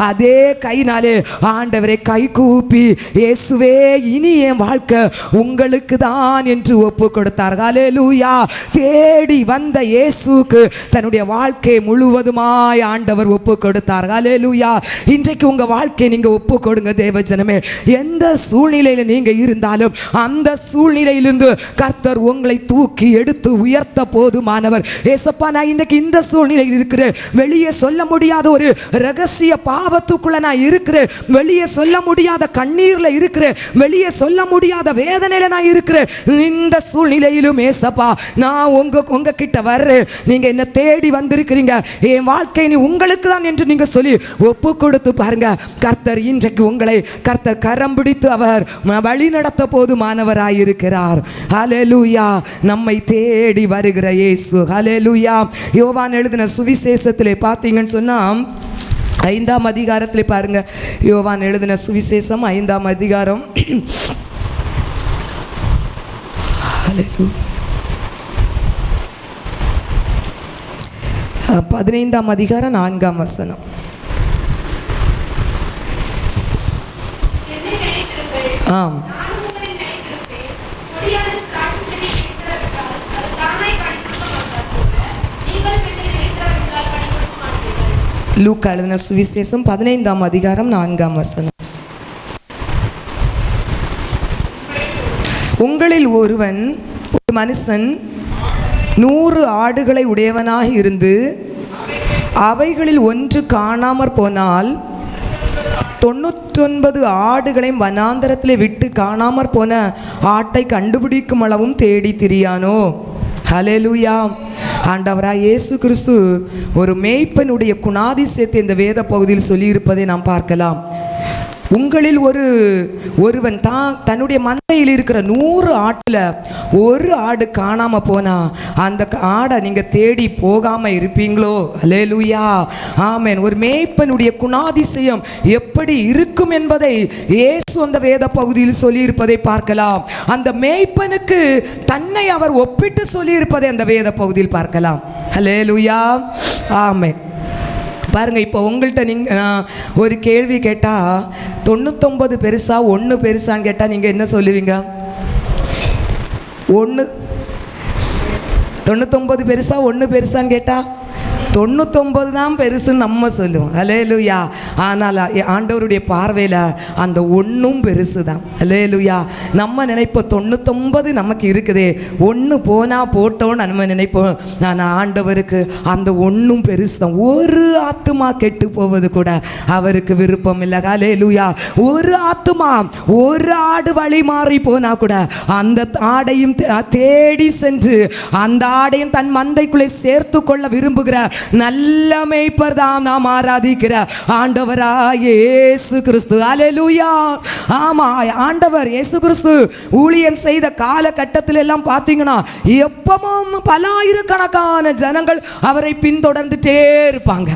அதே கையினாலே ஆண்டவரை கை கூப்பி, இயேசுவே இனி என் வாழ்க்கை உங்களுக்கு தான் என்று ஒப்பு கொடுத்தார். அல்லேலூயா. தேடி வந்த இயேசுக்கு தன்னுடைய வாழ்க்கை முழுவதுமாய் ஆண்டவர் ஒப்பு கொடுத்தார். அல்லேலூயா. இன்றைக்கு உங்க வாழ்க்கையை நீங்க ஒப்பு கொடுங்க தேவ ஜனமே. எந்த சூழ்நிலையில நீங்க இருந்தாலும் அந்த சூழ்நிலையிலிருந்து கர்த்தர் உங்களை தூக்கி எடுத்து உயர்த்த போதுமானவர். ஏசப்பா, நான் இன்னைக்கு இந்த சூழ்நிலையில் இருக்கிறேன், வெளியே சொல்ல முடியாத ஒரு ரகசிய பாவத்துக்குள்ள நான் இருக்கிறேன், வெளியே சொல்ல முடியாத கண்ணீர்ல இருக்கிறேன், வெளியே சொல்ல முடியாத வேதனையில நான் இருக்கிறேன். இந்த சூழ்நிலையிலும் ஏசப்பா நான் உங்க கிட்ட வர்றேன், நீங்க என்ன தேடி வந்திருக்கிறீங்க, என் வாழ்க்கை நீ உங்களுக்கு தான் என்று நீங்க சொல்லி ஒப்பு கொடுத்து பாருங்க. கர்த்தர் இன்றைக்கு உங்களை கர்த்தர் கரம் பிடித்து அவர் வழி நடத்த போதுமானவராயிருக்கிறார். ஹல்லேலூயா. நம்மை தேடி வருகிற இயேசு. ஹல்லேலூயா. யோவான் எழுதின சுவிசேஷத்திலே பார்த்தீங்கன்னு சொன்னா 5ஆம் அதிகாரத்திலே பாருங்க. யோவான் எழுதின சுவிசேஷம் 5ஆம் அதிகாரம் 15ஆம் அதிகாரம் 4ஆம் வசனம். ஆம். லூக்கா எழுதின சுவிசேஷம் 15ஆம் அதிகாரம் 4ஆம் வசனம். உங்களில் ஒரு மனுஷன் 100 ஆடுகளை உடையவனாக இருந்து அவைகளில் ஒன்று காணாமற் போனால் 99 ஆடுகளையும் வனாந்தரத்தில் விட்டு காணாமற் போன ஆட்டை கண்டுபிடிக்கும் அளவும் தேடி திரியானோ? ஹல்லேலூயா. ஆண்டவராய் இயேசு கிறிஸ்து ஒரு மேய்ப்பனுடைய குணாதிசயத்தை இந்த வேத பகுதியில் சொல்லியிருப்பதை நாம் பார்க்கலாம். உங்களில் ஒருவன் தன்னுடைய மந்தையில் இருக்கிற 100 ஆட்டில் ஒரு ஆடு காணாம போனா அந்த ஆடை நீங்க தேடி போகாம இருப்பீங்களோ? அல்லேலூயா, ஆமென். ஒரு மேய்ப்பனுடைய குணாதிசயம் எப்படி இருக்கும் என்பதை இயேசு அந்த வேத பகுதியில் சொல்லியிருப்பதை பார்க்கலாம். அந்த மேய்ப்பனுக்கு தன்னை அவர் ஒப்பிட்டு சொல்லியிருப்பதை அந்த வேத பகுதியில் பார்க்கலாம். அல்லேலூயா, ஆமென். பாருங்க, இப்போ உங்கள்கிட்ட நீங்கள் ஒரு கேள்வி கேட்டால் 99 பெருசா 1 பெருசான்னு கேட்டால் நீங்கள் என்ன சொல்லுவீங்க? 99 பெருசா 1 பெருசான்னு கேட்டால் 99 தான் பெருசுன்னு நம்ம சொல்லுவோம். அல்லேலூயா. ஆனால் ஆண்டவருடைய பார்வையில் அந்த 1 பெருசு தான். அல்லேலூயா. நம்ம நினைப்போம் 99 நமக்கு இருக்குதே, 1 போனால் போட்டோன்னு நம்ம நினைப்போம். ஆனால் ஆண்டவருக்கு அந்த 1 பெருசு தான். ஒரு ஆத்துமா கெட்டு போவது கூட அவருக்கு விருப்பம் இல்லை. அல்லேலூயா. ஒரு ஆத்துமா, ஒரு ஆடு வழி மாறி போனால் கூட அந்த ஆடையும் தேடி சென்று அந்த ஆடையும் தன் மந்தைக்குள்ளே சேர்த்து கொள்ள விரும்புகிற நல்ல மேய்ப்பர் தான் நாம் ஆராதிக்கிற ஆண்டவராய் இயேசு கிறிஸ்து. அல்லேலூயா. ஆமா, ஆண்டவர் இயேசு கிறிஸ்து ஊழியம் செய்த காலகட்டத்தில் எல்லாம் பார்த்தீங்கன்னா எப்பவும் பலாயிரக்கணக்கான ஜனங்கள் அவரை பின்தொடர்ந்துட்டே இருப்பாங்க.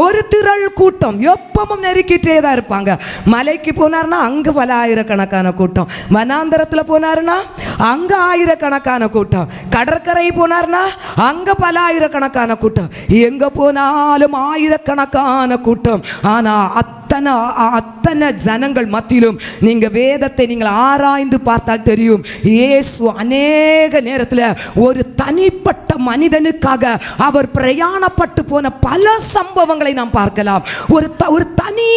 ஒரு திரள் கூட்டம் எப்பவும் நெருக்கிட்டே தான் இருப்பாங்க. மலைக்கு போனார்னா அங்க பல ஆயிரக்கணக்கான கூட்டம், வனாந்தரத்தில் போனார்னா அங்க ஆயிரக்கணக்கான கூட்டம், கடற்கரை போனார்னா அங்க பல ஆயிரக்கணக்கான கூட்டம், எங்க போனாலும் ஆயிரக்கணக்கான கூட்டம். ஆனா அத்தனை ஜனங்கள் மத்தியிலும் நீங்க வேதத்தை நீங்கள் ஆராய்ந்து பார்த்தால் தெரியும், இயேசு அநேக நேரத்தில் ஒரு தனிப்பட்ட மனிதனுக்காக அவர் பிரயாணப்பட்டு போன பல சம்பவங்களை நாம் பார்க்கலாம். ஒரு தனி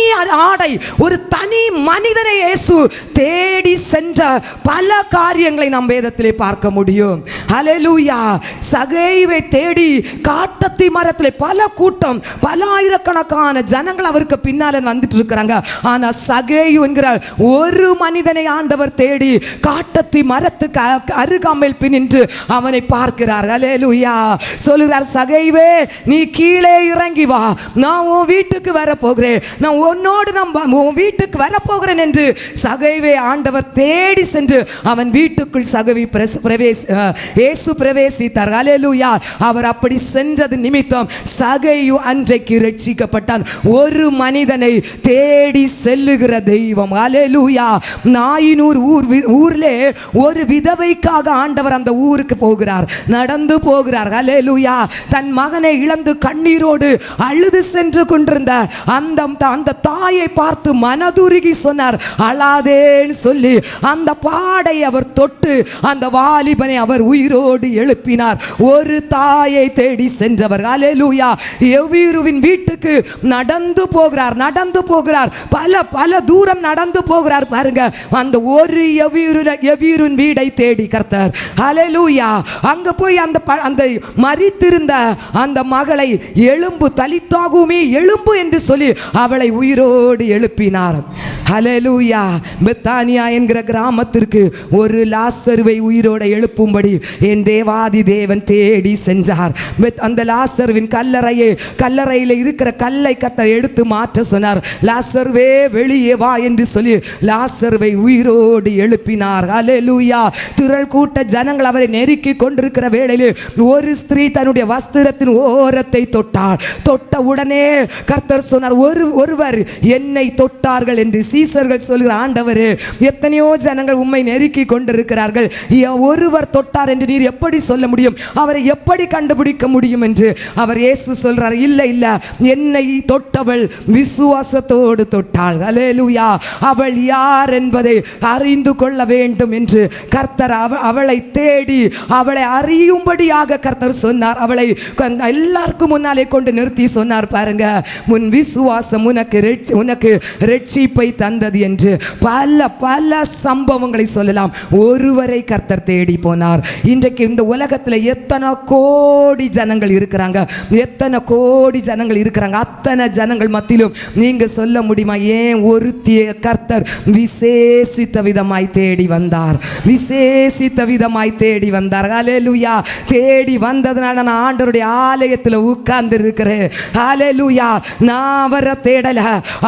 ஆடை, ஒரு தனி மனிதனை இயேசு தேடி சென்ற பல காரியங்களை நாம் வேதத்திலே பார்க்க முடியும். ஹல்லேலூயா. சகேயுவை தேடி காட்டத்தி மரத்திலே பல கூட்டம், பல ஆயிரக்கணக்கான ஜனங்கள் அவருக்கு பின்னால வந்துட்டு இருக்கிறாங்க. ஆனா சகேயு என்கிற ஒரு மனிதனை ஆண்டவர் தேடி காட்டத்தி மரத்துக்கு அருகாமையில் நின்று அவனை பார்க்கிறார். ஹல்லேலூயா. சொல்லுகிறார், சகேயுவே நீ கீழே இறங்கி வா, நான் உன் வீட்டுக்கு வர போகிறேன், நான் உன்னோடு உன் வீட்டுக்கு வர போகிறேன் என்று சகேயுவை ஆண்டவர் தேடி சென்று அவன் வீட்டுக்குள் இயேசு பிரவேசித்தார். ஹல்லேலூயா. அவர் அப்படி சென்றது நிமித்தம் சகேயு அன்றைக்கு ரட்சிக்கப்பட்டான். ஒரு மனிதனை தேடி செல்லுகிற தெய்வம். ஹல்லேலூயா. நாயினூர் ஊரிலே ஒரு விதவைக்காக ஆண்டவர் அந்த ஊருக்கு போகிறார், நடந்து போகிறார். ஹல்லேலூயா. தன் மகனை இழந்து கண்ணீரோடு அழுது சென்று கொண்டிருந்த அந்த தாயை பார்த்து மனதுருகி சொன்னார், அழாதேன்னு சொல்லி அந்த பாடை அவர் தொட்டு அந்த வாலிபனை அவர் உயிரோடு எழுப்பினார். ஒரு தாயை தேடி சென்றவர். ஹல்லேலூயா. எவ்வீருவின் வீட்டுக்கு நடந்து போகிறார், பல தூரம் நடந்து போகிறார். பாருங்க, அந்த ஒரு எவ்வீரின் வீடை தேடி கர்த்தர். ஹல்லேலூயா. அங்க போய் அந்த மரித்திருந்த அந்த மகளை எழும்பு, தலித்தாகுமே எழும்பு என்று சொல்லி அவளை உயிரோடு எழுப்பினார். ஹல்லேலூயா. பெத்தானியா என்கிற கிராமத்திற்கு ஒரு லாசருவை உயிரோடு எழுப்பும்படி என் தேவாதி தேவன் தேடி சென்றார். அந்த லாசருவின் கல்லறையில் இருக்கிற கல்லை கர்த்தர் எடுத்து மாற்ற சொன்னார். லாசருவே வெளியே வா என்று சொல்லி லாசருவை உயிரோடு எழுப்பினார். ஹல்லேலூயா. திரள் கூட்ட ஜனங்கள் அவரை நெருக்கி கொண்டிருக்கிற வேளையில் ஒரு ஸ்திரீ தன்னுடைய வஸ்திரத்தின் ஓரத்தை தொட்டாள். தொட்ட உடனே கர்த்தர் சொன்னார், ஒருவர் என்னை தொட்டார்கள் என்று. சீசர்கள் சொல்கிற, ஆண்டவரே எத்தனையோ ஜனங்கள் உம்மை நெருக்கி கொண்டிருக்கிறார்கள், ஒருவர் தொட்டார் என்று நீர் எப்படி சொல்ல முடியும்? அவரை எப்படி கண்டுபிடிக்க முடியும் என்று அவர் இயேசு சொல்றார், இல்ல என்னை தொட்டவள் விசுவாசத்தோடு தொட்டாள். ஹல்லேலூயா. அவள் யார் என்பதை அறிந்து கொள்ள வேண்டும் என்று கர்த்தர் அவளை தேடி அவளை அறிய அறியும்படியாக கர்த்தர் சொன்னார். அவளை எல்லாருக்கும் முன்னாலே கொண்டு நிறுத்தி சொன்னார், பாருங்க, உன் விசுவாசம் உனக்கு ரட்சிப்பை தந்தது என்று பல பல சம்பவங்களை சொல்லலாம். ஒருவரை கர்த்தர் தேடி போனார். இன்றைக்கு இந்த உலகத்தில் எத்தனை கோடி ஜனங்கள் இருக்கிறாங்க, எத்தனை கோடி ஜனங்கள் இருக்கிறாங்க. அத்தனை ஜனங்கள் மத்தியிலும் நீங்க சொல்ல முடியுமா, ஏன் ஒருத்திய கர்த்தர் விசேஷித்த விதமாய் தேடி வந்தார், விசேஷித்த விதமாய் தேடி வந்தார். ஹல்லேலூயா. தேடி வந்ததுனால நான் ஆண்டவருடைய ஆலயத்தில் உட்கார்ந்து இருக்கிறேன். ஹல்லேலூயா. நான் அவரை தேடல,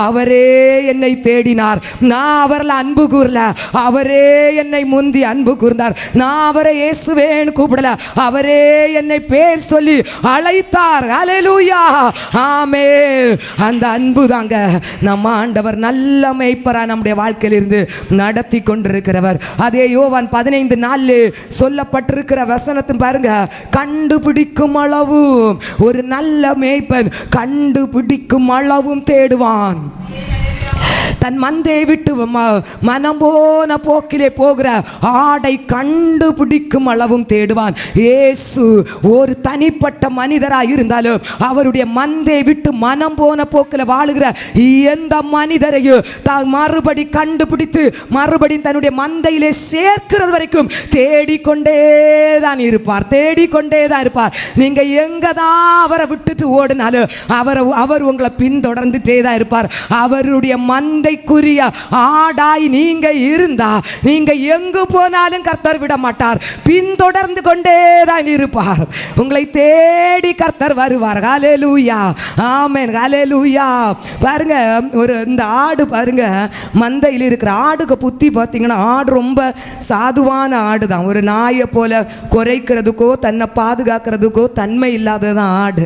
அவரே என்னை தேடினார். நான் அவரில் அன்பு கூறல, அவரே என்னை முந்தி அன்பு கூர்ந்தார். நான் அவரை இயேசுவேன்னு கூப்பிடல, அவரே என்னை பேர் சொல்லி அழைத்தார். ஹல்லேலூயா. ஆமென். அந்த அன்பு தாங்க நம்ம ஆண்டவர் நல்ல மேய்ப்பரா நம்முடைய வாழ்க்கையில் இருந்து நடத்தி கொண்டிருக்கிறவர். அதே யோவான் 15:4 சொல்லப்பட்டிருக்கிற வசனத்தின் பாருங்க, கண்டுபிடிக்கும் அளவும் ஒரு நல்ல மேய்ப்பன் கண்டுபிடிக்கும் அளவும் தேடுவான். தன் மந்தையை விட்டு மனம் போன போக்கிலே போகிற ஆடை கண்டுபிடிக்கும் அளவும் தேடுவான். இயேசு ஒரு தனிப்பட்ட மனிதராக இருந்தாலும் அவருடைய மந்தையை விட்டு மனம் போன போக்கில் வாழுகிற எந்த மனிதரையும் தான் மறுபடி கண்டுபிடித்து மறுபடி தன்னுடைய மந்தையிலே சேர்க்கிறது வரைக்கும் தேடிக்கொண்டே தான் இருப்பார், தேடிக்கொண்டே தான் இருப்பார். நீங்க எங்க தான் அவரை விட்டுட்டு ஓடினாலும் அவர் உங்களை பின்தொடர்ந்துட்டே தான் இருப்பார். அவருடைய மந்தைக்குரிய ஆடாய் நீங்க இருந்தா நீங்க எங்கு போனாலும் கர்த்தர் விட மாட்டார், பின்தொடர்ந்து கொண்டே தான் இருப்பார். உங்களை தேடி கர்த்தர் வருவார். ஹல்லேலூயா. ஆமென். ஹல்லேலூயா. பாருங்க, இந்த ஆடு பாருங்க, மந்தையில் இருக்கிற ஆடுக்கு புத்தி பார்த்தீங்கன்னா, ஆடு ரொம்ப சாதுவான ஆடு தான். ஒரு நாயை போல குறைக்கிறதுக்கோ தன்னை பாதுகாக்கிறதுக்கோ தன்மை இல்லாததான் ஆடு.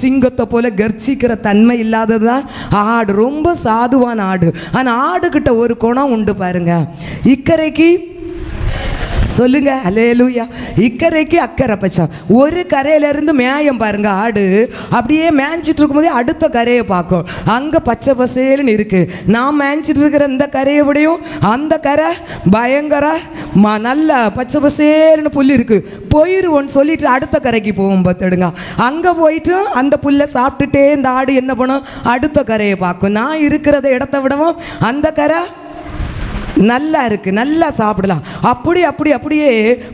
சிங்கத்தை போல கர்ச்சிக்கிற தன்மை இல்லாததான் ஆடு. ரொம்ப சாதுவான ஆடு. ஆனால் ஆடுகிட்ட ஒரு குணம் உண்டு பாருங்க, இக்கரைக்கு சொல்லுங்க அல்லேலூயா, இக்கரைக்கு அக்கறை பச்சம். ஒரு கரையிலேருந்து மேயம் பாருங்க, ஆடு அப்படியே மேய்ஞ்சிட்டு இருக்கும்போதே அடுத்த கரையை பார்க்கும். அங்கே பச்சை பசேலுன்னு இருக்கு. நான் மேய்ஞ்சிட்டு இருக்கிற இந்த கரையை விடையும் அந்த கரை பயங்கர நல்ல பச்சை பசேலுன்னு புல் இருக்கு. போயிடுவோன்னு சொல்லிட்டு அடுத்த கரைக்கு போவோம் பார்த்துடுங்க. அங்கே போயிட்டு அந்த புல்லை சாப்பிட்டுட்டே இந்த ஆடு என்ன பண்ணும், அடுத்த கரையை பார்க்கும். நான் இருக்கிறத இடத்த விடவும் அந்த கரை நல்லா இருக்கு, நல்லா சாப்பிடலாம். அப்படியே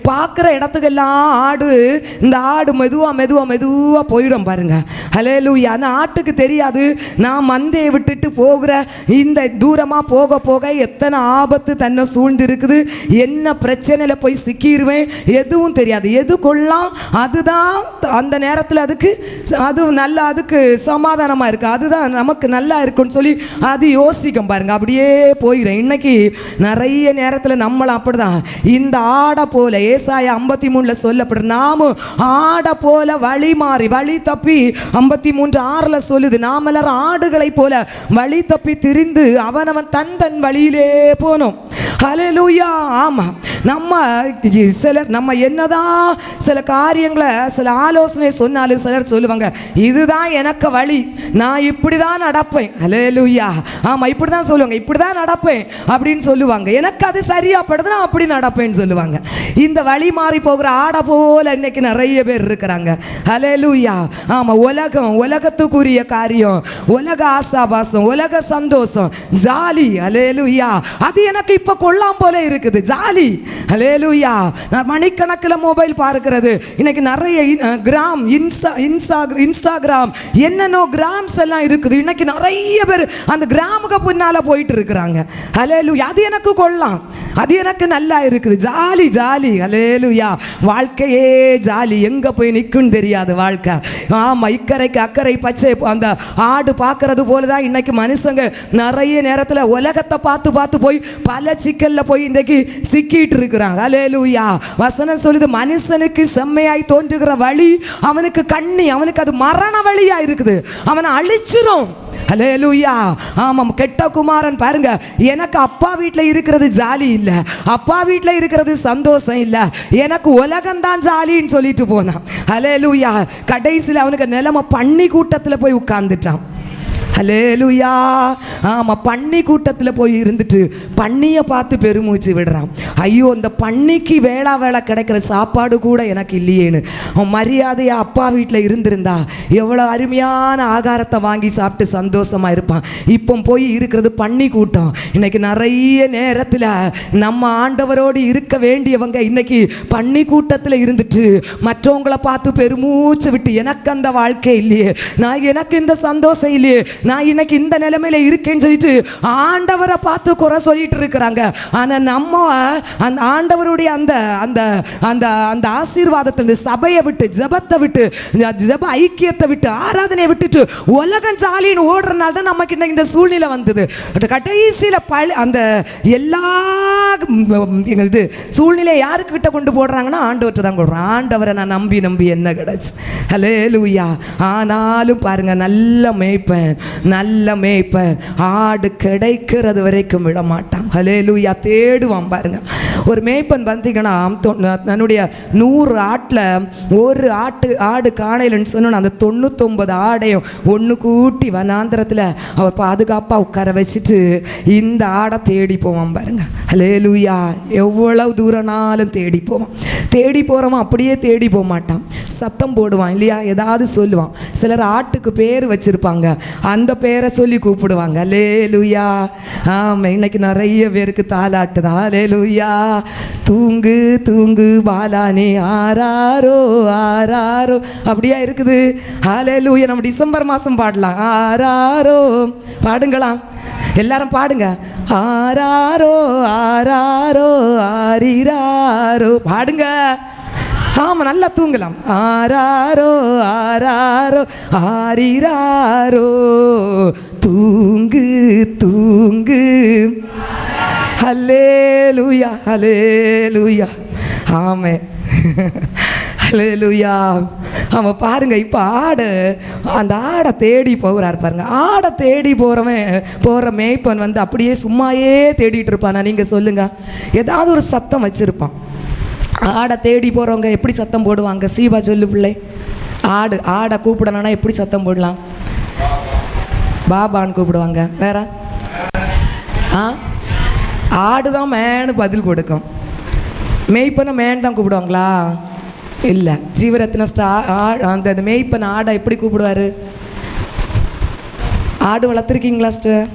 பார்க்குற இடத்துக்கெல்லாம் ஆடு, இந்த ஆடு மெதுவாக போயிடும் பாருங்க. ஹல்லேலூயா. ஆனால் ஆட்டுக்கு தெரியாது, நான் மந்தையை விட்டுட்டு போகிற இந்த தூரமாக போக போக எத்தனை ஆபத்து தன்னை சூழ்ந்து இருக்குது, என்ன பிரச்சனையில் போய் சிக்கிடுவேன் எதுவும் தெரியாது. எது கொள்ளலாம் அதுதான் அந்த நேரத்தில் அது நல்லா, அதுக்கு சமாதானமாக இருக்குது, அதுதான் நமக்கு நல்லா இருக்குன்னு சொல்லி அது யோசிக்கும் பாருங்க. அப்படியே போயிடும். இன்னைக்கு நிறைய நேரத்தில் நம்மளும் அப்படிதான். இந்த ஆடை போல ஏசாயா 53 சொல்லப்படுற நாமும் ஆடை போல வழி மாறி வழி தப்பி 53:6 சொல்லுது, நாம் எல்லாரும் ஆடுகளை போல வழி தப்பி திரிந்து அவனவன் தன் வழியிலே போனோம். ஹல்லேலூயா. ஆமாம், நம்ம என்னதான் சில காரியங்களை சில ஆலோசனை சொன்னாலும் சிலர் சொல்லுவாங்க, இதுதான் எனக்கு வழி, நான் இப்படி தான் நடப்பேன். ஹல்லேலூயா. ஆமாம், இப்படி தான் சொல்லுவாங்க, இப்படி தான் நடப்பேன் அப்படின்னு சொல்லுவாங்க. எனக்கு அது சரியா படுது, நான் அப்படி நடப்பேன்னு சொல்லுவாங்க. இந்த வழி மாறி போகிற ஆடை போல இன்னைக்கு நிறைய பேர் இருக்கிறாங்க. ஹல்லேலூயா. ஆமாம், உலகத்துக்குரிய காரியம், உலக ஆசாபாசம், உலக சந்தோஷம், ஜாலி. ஹல்லேலூயா. அது எனக்கு இப்போ கொள்ளாம் போல இருக்குது, ஜாலி. ஹல்லேலூயா. நான் மணிக்கணக்கில் மொபைல் பார்க்கிறது. இன்னைக்கு நிறைய கிராம் இன்ஸ்டாகிராம் என்னென்னோ கிராம்ஸ் எல்லாம் இருக்குது. இன்னைக்கு நிறைய பேர் அந்த கிராமுக்கு பின்னால போயிட்டு இருக்கிறாங்க. ஹல்லேலூயா. அது எனக்கு கொள்ளலாம், அது எனக்கு நல்லா இருக்குது, ஜாலி ஜாலி. ஹல்லேலூயா. வாழ்க்கையே ஜாலி, எங்க போய் நிற்குன்னு தெரியாது வாழ்க்கை. ஆமா, இக்கரைக்கு அக்கறை பச்சை. அந்த ஆடு பார்க்கறது போலதான் இன்னைக்கு மனுஷங்க நிறைய நேரத்தில் உலகத்தை பார்த்து போய் பல சிக்கல்ல போய் இன்றைக்கு சிக்கிட்டு இருக்கிறாங்க. ஹல்லேலூயா. வசனம் சொல்லுது, மனுஷனுக்கு செம்மையாய் தோன்றுகிற வழி அவனுக்கு கண்ணி, அவனுக்கு அது மரண வழியா இருக்குது, அவனை அழிச்சிரும். ஹல்லேலூயா. ஆமாம், கெட்ட குமாரன் பாருங்க, எனக்கு அப்பா வீட்டில் இருக்கிறது ஜாலி இல்லை, அப்பா வீட்டில் இருக்கிறது சந்தோஷம் இல்லை, எனக்கு உலகம்தான் ஜாலின்னு சொல்லிட்டு போனான். ஹல்லேலூயா. கடைசியில் அவனுக்கு நிலைமை பண்ணி கூட்டத்தில் போய் உட்கார்ந்துட்டான். ஹல்லேலூயா. ஆமாம், பன்னி கூட்டத்தில் போய் இருந்துட்டு பன்னியை பார்த்து பெருமூச்சு விடுறான். ஐயோ, இந்த பன்னிக்கு வேளா வேளா கிடைக்கிற சாப்பாடு கூட எனக்கு இல்லையேன்னு அவன் மரியாதையாக அப்பா வீட்டில் இருந்திருந்தா எவ்வளோ அருமையான ஆகாரத்தை வாங்கி சாப்பிட்டு சந்தோஷமாக இருப்பான். இப்போ போய் இருக்கிறது பன்னி கூட்டம். இன்னைக்கு நிறைய நேரத்தில் நம்ம ஆண்டவரோடு இருக்க வேண்டியவங்க இன்னைக்கு பன்னி கூட்டத்தில் இருந்துட்டு மற்றவங்களை பார்த்து பெருமூச்சு விட்டு எனக்கு அந்த வாழ்க்கை இல்லையே, எனக்கு இந்த சந்தோஷம் இல்லையே, நான் இன்னைக்கு இந்த நிலைமையில இருக்கேன்னு சொல்லிட்டு ஆண்டவரை பார்த்து குறை சொல்லிட்டு இருக்கிறாங்க. ஆனா நம்ம அந்த ஆண்டவருடைய அந்த அந்த அந்த அந்த ஆசீர்வாதத்தை, இந்த சபையை விட்டு, ஜபத்தை விட்டு, ஜப ஐக்கியத்தை விட்டு, ஆராதனையை விட்டுட்டு உலகம் ஜாலின்னு ஓடுறதுனால தான் நமக்கு இன்னைக்கு இந்த சூழ்நிலை வந்தது. கடைசியில் அந்த எல்லா இது சூழ்நிலையை யாருக்கிட்ட கொண்டு போடுறாங்கன்னா ஆண்டவர்கிட்ட தான் கொடுறான். ஆண்டவரை நான் நம்பி நம்பி என்ன கிடைச்சு. ஹல்லேலூயா. ஆனாலும் பாருங்க, நல்ல மேய்ப்பன் ஆடு கிடைக்கிறது வரைக்கும் விட மாட்டான். ஹல்லேலூயா. தேடுவான். பாருங்க, ஒரு மேய்ப்பன் பார்த்தீங்கன்னா தன்னுடைய 100 ஆட்டில் ஒரு ஆடு காணையில்னு சொன்னோன்னா அந்த 99 ஆடையும் ஒன்று கூட்டி வனாந்திரத்தில் அவர் பாதுகாப்பாக உட்கார வச்சுட்டு இந்த ஆடை தேடி போவான். பாருங்க, ஹல்லேலூயா. எவ்வளவு தூரனாலும் தேடி போவான். தேடி போகிறவன் அப்படியே தேடி போக மாட்டான், சத்தம் போடுவான் இல்லையா, ஏதாவது சொல்லுவான். சிலர் ஆட்டுக்கு பேர் வச்சிருப்பாங்க, அந்த பேரை சொல்லி கூப்பிடுவாங்க. ஹல்லேலூயா. ஆமாம், இன்னைக்கு நிறைய பேருக்கு தாலாட்டுதான். ஹல்லேலூயா. தூங்கு தூங்கு பாலானே ஆராரோ ஆராரோ அப்படியா இருக்குது. ஹல்லேலூயா. நம்ம டிசம்பர் மாதம் பாடலாம். ஆராரோ பாடுங்களாம், எல்லாரும் பாடுங்க. ஆராரோ ஆராரோ ஆரிராரோ பாடுங்க. ஆமாம், நல்லா தூங்கலாம். ஆராரோ ஆராரோ ஆரிராரோ தூங்கு தூங்கு. ஹல்லேலூயா ஹல்லேலூயா. ஆமே, ஹல்லேலூயா. அவன் பாருங்க, இப்போ அந்த ஆடை தேடி போகிறார் பாருங்க. ஆடை தேடி போகிற மேய்ப்பன் வந்து அப்படியே சும்மாயே தேடிட்டு இருப்பானா? நீங்கள் சொல்லுங்க. ஏதாவது ஒரு சத்தம் வச்சிருப்பான். ஆடை தேடி போகிறவங்க எப்படி சத்தம் போடுவாங்க? சீபா சொல்லு பிள்ளை. ஆடை கூப்பிடணும்னா எப்படி சத்தம் போடலாம்? பாபான்னு கூப்பிடுவாங்க. வேற ஆடு தான் மேனு பதில் கொடுக்கும். மேய்ப்பனை மேன் தான் கூப்பிடுவாங்களா? இல்லை. ஜீவரத்ன அந்த மேய்ப்பன் ஆடை எப்படி கூப்பிடுவார்? ஆடு வளர்த்துருக்கீங்களா சிஸ்டர்?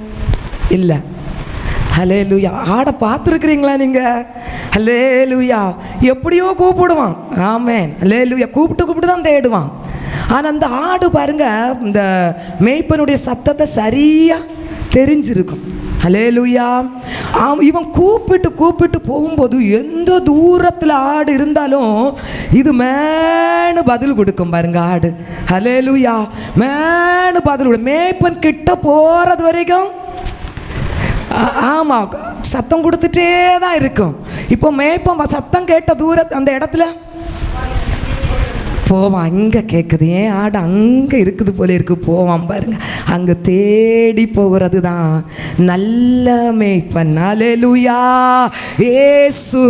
இல்லை. ஹல்லேலூயா. ஆடை பார்த்துருக்குறீங்களா நீங்கள்? ஹல்லேலூயா. எப்படியோ கூப்பிடுவான். ஆமென். ஹல்லேலூயா. கூப்பிட்டு தான் தேடுவான். ஆனால் அந்த ஆடு பாருங்க, இந்த மேய்ப்பனுடைய சத்தத்தை சரியாக தெரிஞ்சிருக்கும். ஹல்லேலூயா. இவன் கூப்பிட்டு போகும்போது எந்த தூரத்தில் ஆடு இருந்தாலும் இது மேனு பதில் கொடுக்கும் பாருங்க ஆடு. ஹல்லேலூயா. மேனு பதில் கொடு. மேய்ப்பன் கிட்ட போகிறது வரைக்கும் ஆமாம் சத்தம் கொடுத்துட்டே தான் இருக்கும். இப்போ மேய்ப்பன் சத்தம் கேட்ட அந்த இடத்துல போவான். அங்கே கேட்குது, ஏன் ஆடு அங்கே இருக்குது போல இருக்கு, போவான் பாருங்க. அங்கே தேடி போகிறது தான் நல்ல மேய்ப்பன். ஹல்லேலூயா. இயேசு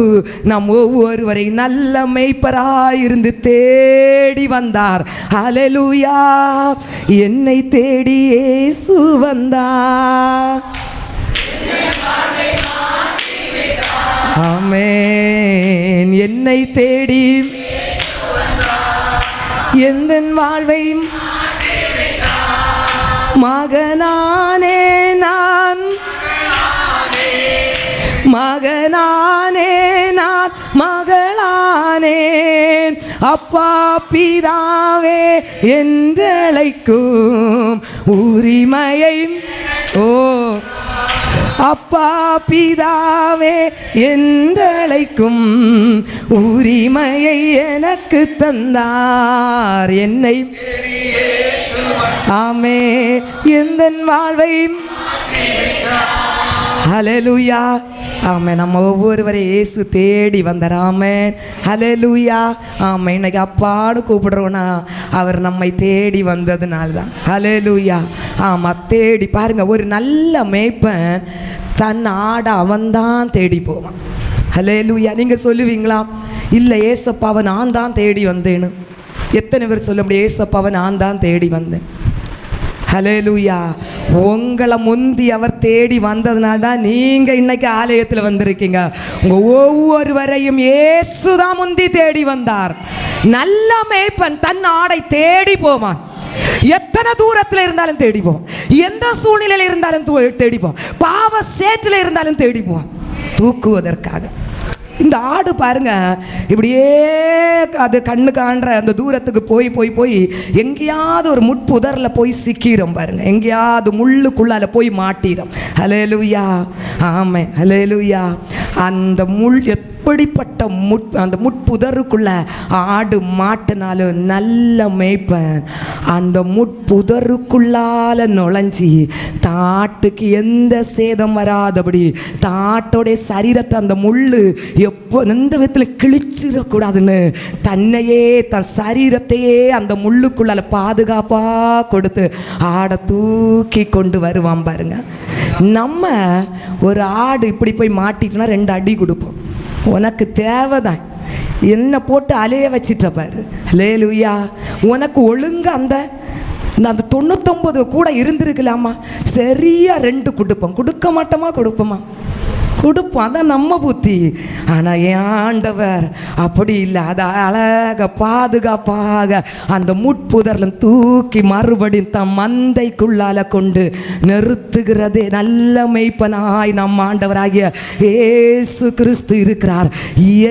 நம் ஒவ்வொருவரை நல்ல மேய்ப்பராயிருந்து தேடி வந்தார். ஹல்லேலூயா. என்னை தேடி இயேசு வந்தார். ஆமென். என்னை தேடி எந்த வாழ்வை மகனானே நான் மகளானேன். அப்பா பிதாவே என்றழைக்கும் உரிமையை அப்பா பிதாவே என்றழைக்கும் உரிமையை எனக்கு தந்தார். என்னை ஆமே எந்த வாழ்வை. ஹல்லேலூயா. ஆமென். நம்ம ஒவ்வொருவரை இயேசு தேடி வந்தார். ஆமென். ஹல்லேலூயா. ஆமென். இன்னைக்கு அப்பான்னு கூப்பிடுறோன்னா அவர் நம்மை தேடி வந்ததுனால தான். ஹல்லேலூயா. ஆமாம், தேடி பாருங்க. ஒரு நல்ல மேய்ப்பன் தன் ஆடை அவன்தான் தேடி போவான். ஹல்லேலூயா. நீங்கள் சொல்லுவீங்களா? இல்லை, ஏசப்பாவை நான் தான் தேடி வந்தேன்னு. எத்தனை பேர் சொல்ல முடியும்? ஏசப்பாவை நான் தான் தேடி வந்தேன். ஹல்லேலூயா. உங்களை முந்தி அவர் தேடி வந்ததுனால தான் நீங்க இன்னைக்கு ஆலயத்தில் வந்திருக்கீங்க. உங்க ஒவ்வொருவரையும் இயேசு தான் முந்தி தேடி வந்தார். நல்ல மேய்ப்பன் தன் ஆடை தேடி போவான். எத்தனை தூரத்தில் இருந்தாலும் தேடி போவான், எந்த சூழ்நிலையில் இருந்தாலும் தேடி போவான், பாவ சேற்றில் இருந்தாலும் தேடி போவான் தூக்குவதற்காக. இந்த ஆடு பாருங்க, இப்படியே அது கண்ணு காண்ற அந்த தூரத்துக்கு போய் போய் போய் எங்கேயாவது ஒரு முட்புதரில் போய் சிக்கிறோம் பாருங்க, எங்கேயாவது முள்ளுக்குள்ளால போய் மாட்டிடும். ஹல்லேலூயா, ஆமென், ஹல்லேலூயா. அந்த முள் எப்படிப்பட்ட அந்த முட்புதருக்குள்ள ஆடு மாட்டினாலும் நல்ல மேய்ப்பன் அந்த முட்புதருக்குள்ளால நுழைஞ்சி தாட்டுக்கு எந்த சேதம் வராதபடி தாட்டோடைய சரீரத்தை அந்த முள்ளு எப்போ எந்த விதத்தில் கிழிச்சிடக்கூடாதுன்னு தன்னையே தன் சரீரத்தையே அந்த முள்ளுக்குள்ளால பாதுகாப்பாக கொடுத்து ஆடை தூக்கி கொண்டு வருவான் பாருங்க. நம்ம ஒரு ஆடு இப்படி போய் மாட்டிட்டுனா 2 அடி கொடுப்போம். உனக்கு தேவைதான், என்ன போட்டு அலைய வச்சிட்ட பாரு. ஹல்லேலூயா. உனக்கு ஒழுங்கு அந்த 99 கூட இருந்திருக்கலாமா, சரியா 2 கொடுப்போம். கொடுக்க மாட்டோமா? கொடுப்போமா? கொடுப்போம். அதான் நம்ம புத்தி. ஆனால் என் ஆண்டவர் அப்படி இல்லை. அதை அழகாக பாதுகாப்பாக அந்த முட்புதரில் தூக்கி மறுபடியும் தம் மந்தைக்குள்ளால கொண்டு நிறுத்துகிறதே நல்ல மெய்ப்பனாய் நம் ஆண்டவராகிய இயேசு கிறிஸ்து இருக்கிறார்.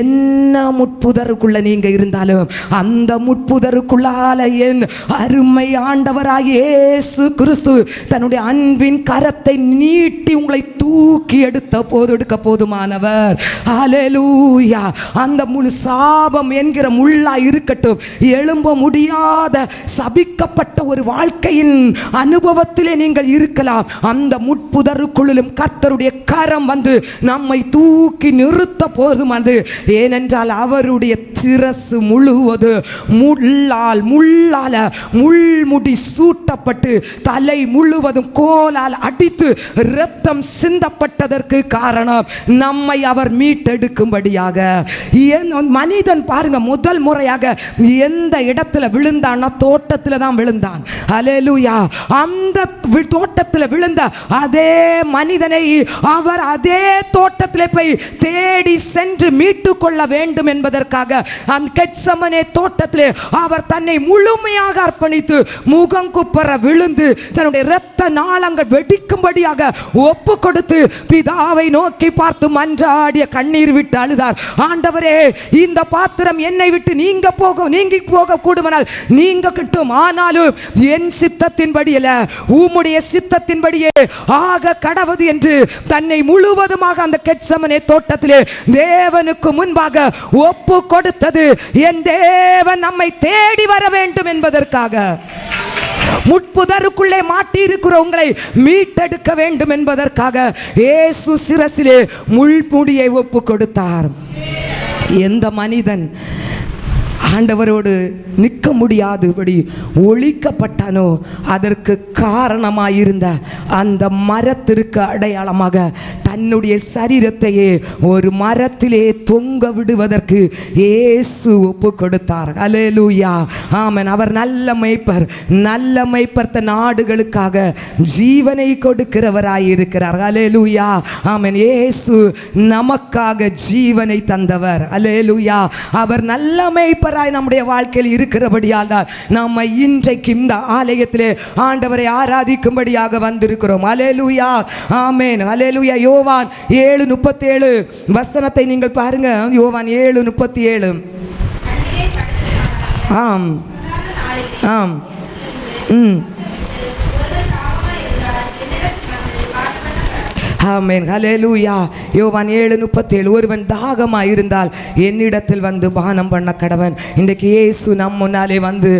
என்ன முட்புதருக்குள்ள நீங்க இருந்தாலும் அந்த முட்புதருக்குள்ளால என் அருமை ஆண்டவராகிய இயேசு கிறிஸ்து தன்னுடைய அன்பின் கரத்தை நீட்டி உங்களை தூக்கி எடுக்க போதுமானவர். ஹல்லேலூயா. அந்த முழு சாபம் என்கிற முள்ளா இருக்கட்டும், எழும்ப முடியாத சபிக்கப்பட்ட ஒரு வாழ்க்கையின் அனுபவத்திலே நீங்கள் இருக்கலாம். அந்த முட்புதருக்குள்ளும் கர்த்தருடைய கரம் வந்து நம்மை தூக்கி நிறுத்த போதுமானது. ஏனென்றால் அவருடைய சிரசு முழுவது முள்ளால முள்முடி சூட்டப்பட்டு தலை முழுவதும் கோலால் அடித்து இரத்தம் சிந்தப்பட்டதற்கு காரணம் நம்மை அவர் மீட்டெடுக்கும்படியாக. மனிதன் பாருங்க, முதல் முறையாக எந்த இடத்துல விழுந்தான்னா தோட்டத்தில் தான் விழுந்தான். ஹல்லேலூயா. அந்த தோட்டத்தில் விழுந்த அதே மனிதனை அவர் அதே தோட்டத்தில் போய் தேடி சென்று மீட்டு கொள்ள வேண்டும் என்பதற்காக அந்த கெத்செமனே தோட்டத்தில் அவர் தன்னை முழுமையாக அர்ப்பணித்து முகங்குப்புற விழுந்து தன்னுடைய இரத்த நாளங்கள் வெடிக்கும்படியாக ஒப்பு கொடுத்து பிதாவை நோக்கி பார்த்து மன்றாடிய கண்ணீர் விட்டு அழுதார். ஆண்டவரே, இந்த பாத்திரம் என்னை விட்டு நீங்கி போக கூடுமானால் நீங்க கிட்டும், ஆனாலும் என் சித்தத்தின்படி அல்ல உம்முடைய சித்தத்தின்படியே ஆக கடவுது என்று தன்னை முழுவதுமாக அந்த கெத்செமனே தோட்டத்திலே தேவனுக்கு முன்பாக ஒப்பு கொடுத்தது என் தேவன் நம்மை தேடி வர வேண்டும் என்பதற்காக. முட்புதருக்குள்ளே மாட்டி இருக்கிற உங்களை மீட்டெடுக்க வேண்டும் என்பதற்காக இயேசு சிரசிலே முள்முடியை ஒப்பு கொடுத்தார். எந்த மனிதன் ஆண்டவரோடு நிற்க முடியாதபடி ஒழிக்கப்பட்டானோ அதற்கு காரணமாயிருந்த அந்த மரத்திற்கு அடையாளமாக தன்னுடைய சரீரத்தையே ஒரு மரத்திலே தொங்க விடுவதற்கு இயேசு ஒப்பு கொடுத்தார். ஹல்லேலூயா, ஆமென். அவர் நல்ல மேய்ப்பர் தன் ஆடுகளுக்காக ஜீவனை கொடுக்கிறவராயிருக்கிறார். ஹல்லேலூயா, ஆமென். இயேசு நமக்காக ஜீவனை தந்தவர். ஹல்லேலூயா. அவர் நல்ல மேய்ப்பர் நம்முடைய வாழ்க்கையில் இருக்கிறபடியால் தான் நம்ம இன்றைக்கு இந்த ஆலயத்திலே ஆண்டவரை ஆராதிக்கும்படியாக வந்திருக்கிறோம். ஹல்லேலூயா, ஆமென், ஹல்லேலூயா. யோவான் 7:37 வசனத்தை நீங்கள் பாருங்க. யோவான் 7:37. ஆம் ஆம் ஆமென், ஹல்லேலூயா. யோவான் 7:37. ஒருவன் தாகமாக இருந்தால் என்னிடத்தில் வந்து பானம் பண்ண கடவன். இன்றைக்கு இயேசு நம் முன்னாலே வந்து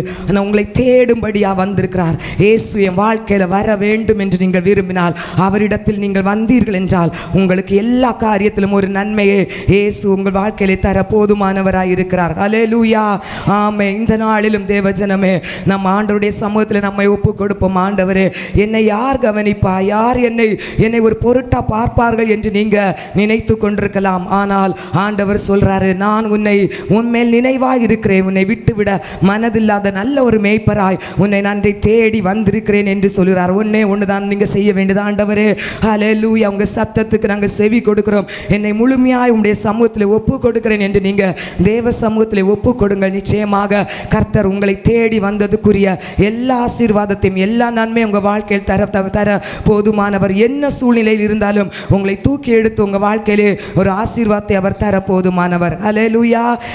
உங்களை தேடும்படியாக வந்திருக்கிறார். இயேசு என் வாழ்க்கையில் வர வேண்டும் என்று நீங்கள் விரும்பினால், அவரிடத்தில் நீங்கள் வந்தீர்கள் என்றால் உங்களுக்கு எல்லா காரியத்திலும் ஒரு நன்மையை இயேசு உங்கள் வாழ்க்கையிலே தர போதுமானவராக இருக்கிறார். ஹல்லேலூயா, ஆமென். இந்த நாளிலும் தேவஜனமே, நம் ஆண்டவருடைய சமூகத்தில் நம்மை ஒப்பு கொடுப்போம். ஆண்டவரே, என்னை யார் கவனிப்பா? யார் என்னை ஒரு பொருட்டு விட்டா பார்ப்பார்கள் என்று நீங்க நினைத்து கொண்டிருக்கலாம். ஆனால் ஆண்டவர் சொல்றாரு, நான் உன்னை உன்மேல் நினைவாய் இருக்கிறேன், உன்னை விட்டுவிட மனதில்லாத நல்ல ஒரு மேய்ப்பராய் உன்னை நன்றை தேடி வந்திருக்கிறேன் என்று சொல்கிறார். ஒன்றுதான் நீங்க செய்ய வேண்டியது. ஆண்டவரே ஹல்லேலூயா, உங்க சத்தத்துக்கு நாங்கள் செவி கொடுக்கிறோம், என்னை முழுமையாய் உங்களுடைய சமூகத்தில் ஒப்பு கொடுக்கிறேன் என்று நீங்க தேவ சமூகத்தில் ஒப்பு கொடுங்கள். நிச்சயமாக கர்த்தர் உங்களை தேடி வந்ததுக்குரிய எல்லா ஆசீர்வாதத்தையும் எல்லா நன்மையும் உங்க வாழ்க்கையில் தர போதுமானவர். என்ன சூழ்நிலையில் இருந்தாலும் உங்களை தூக்கி எடுத்து உங்க வாழ்க்கையிலே ஒரு ஆசீர்வாதத்தை அவர் தர போதுமானவர். ஹல்லேலூயா.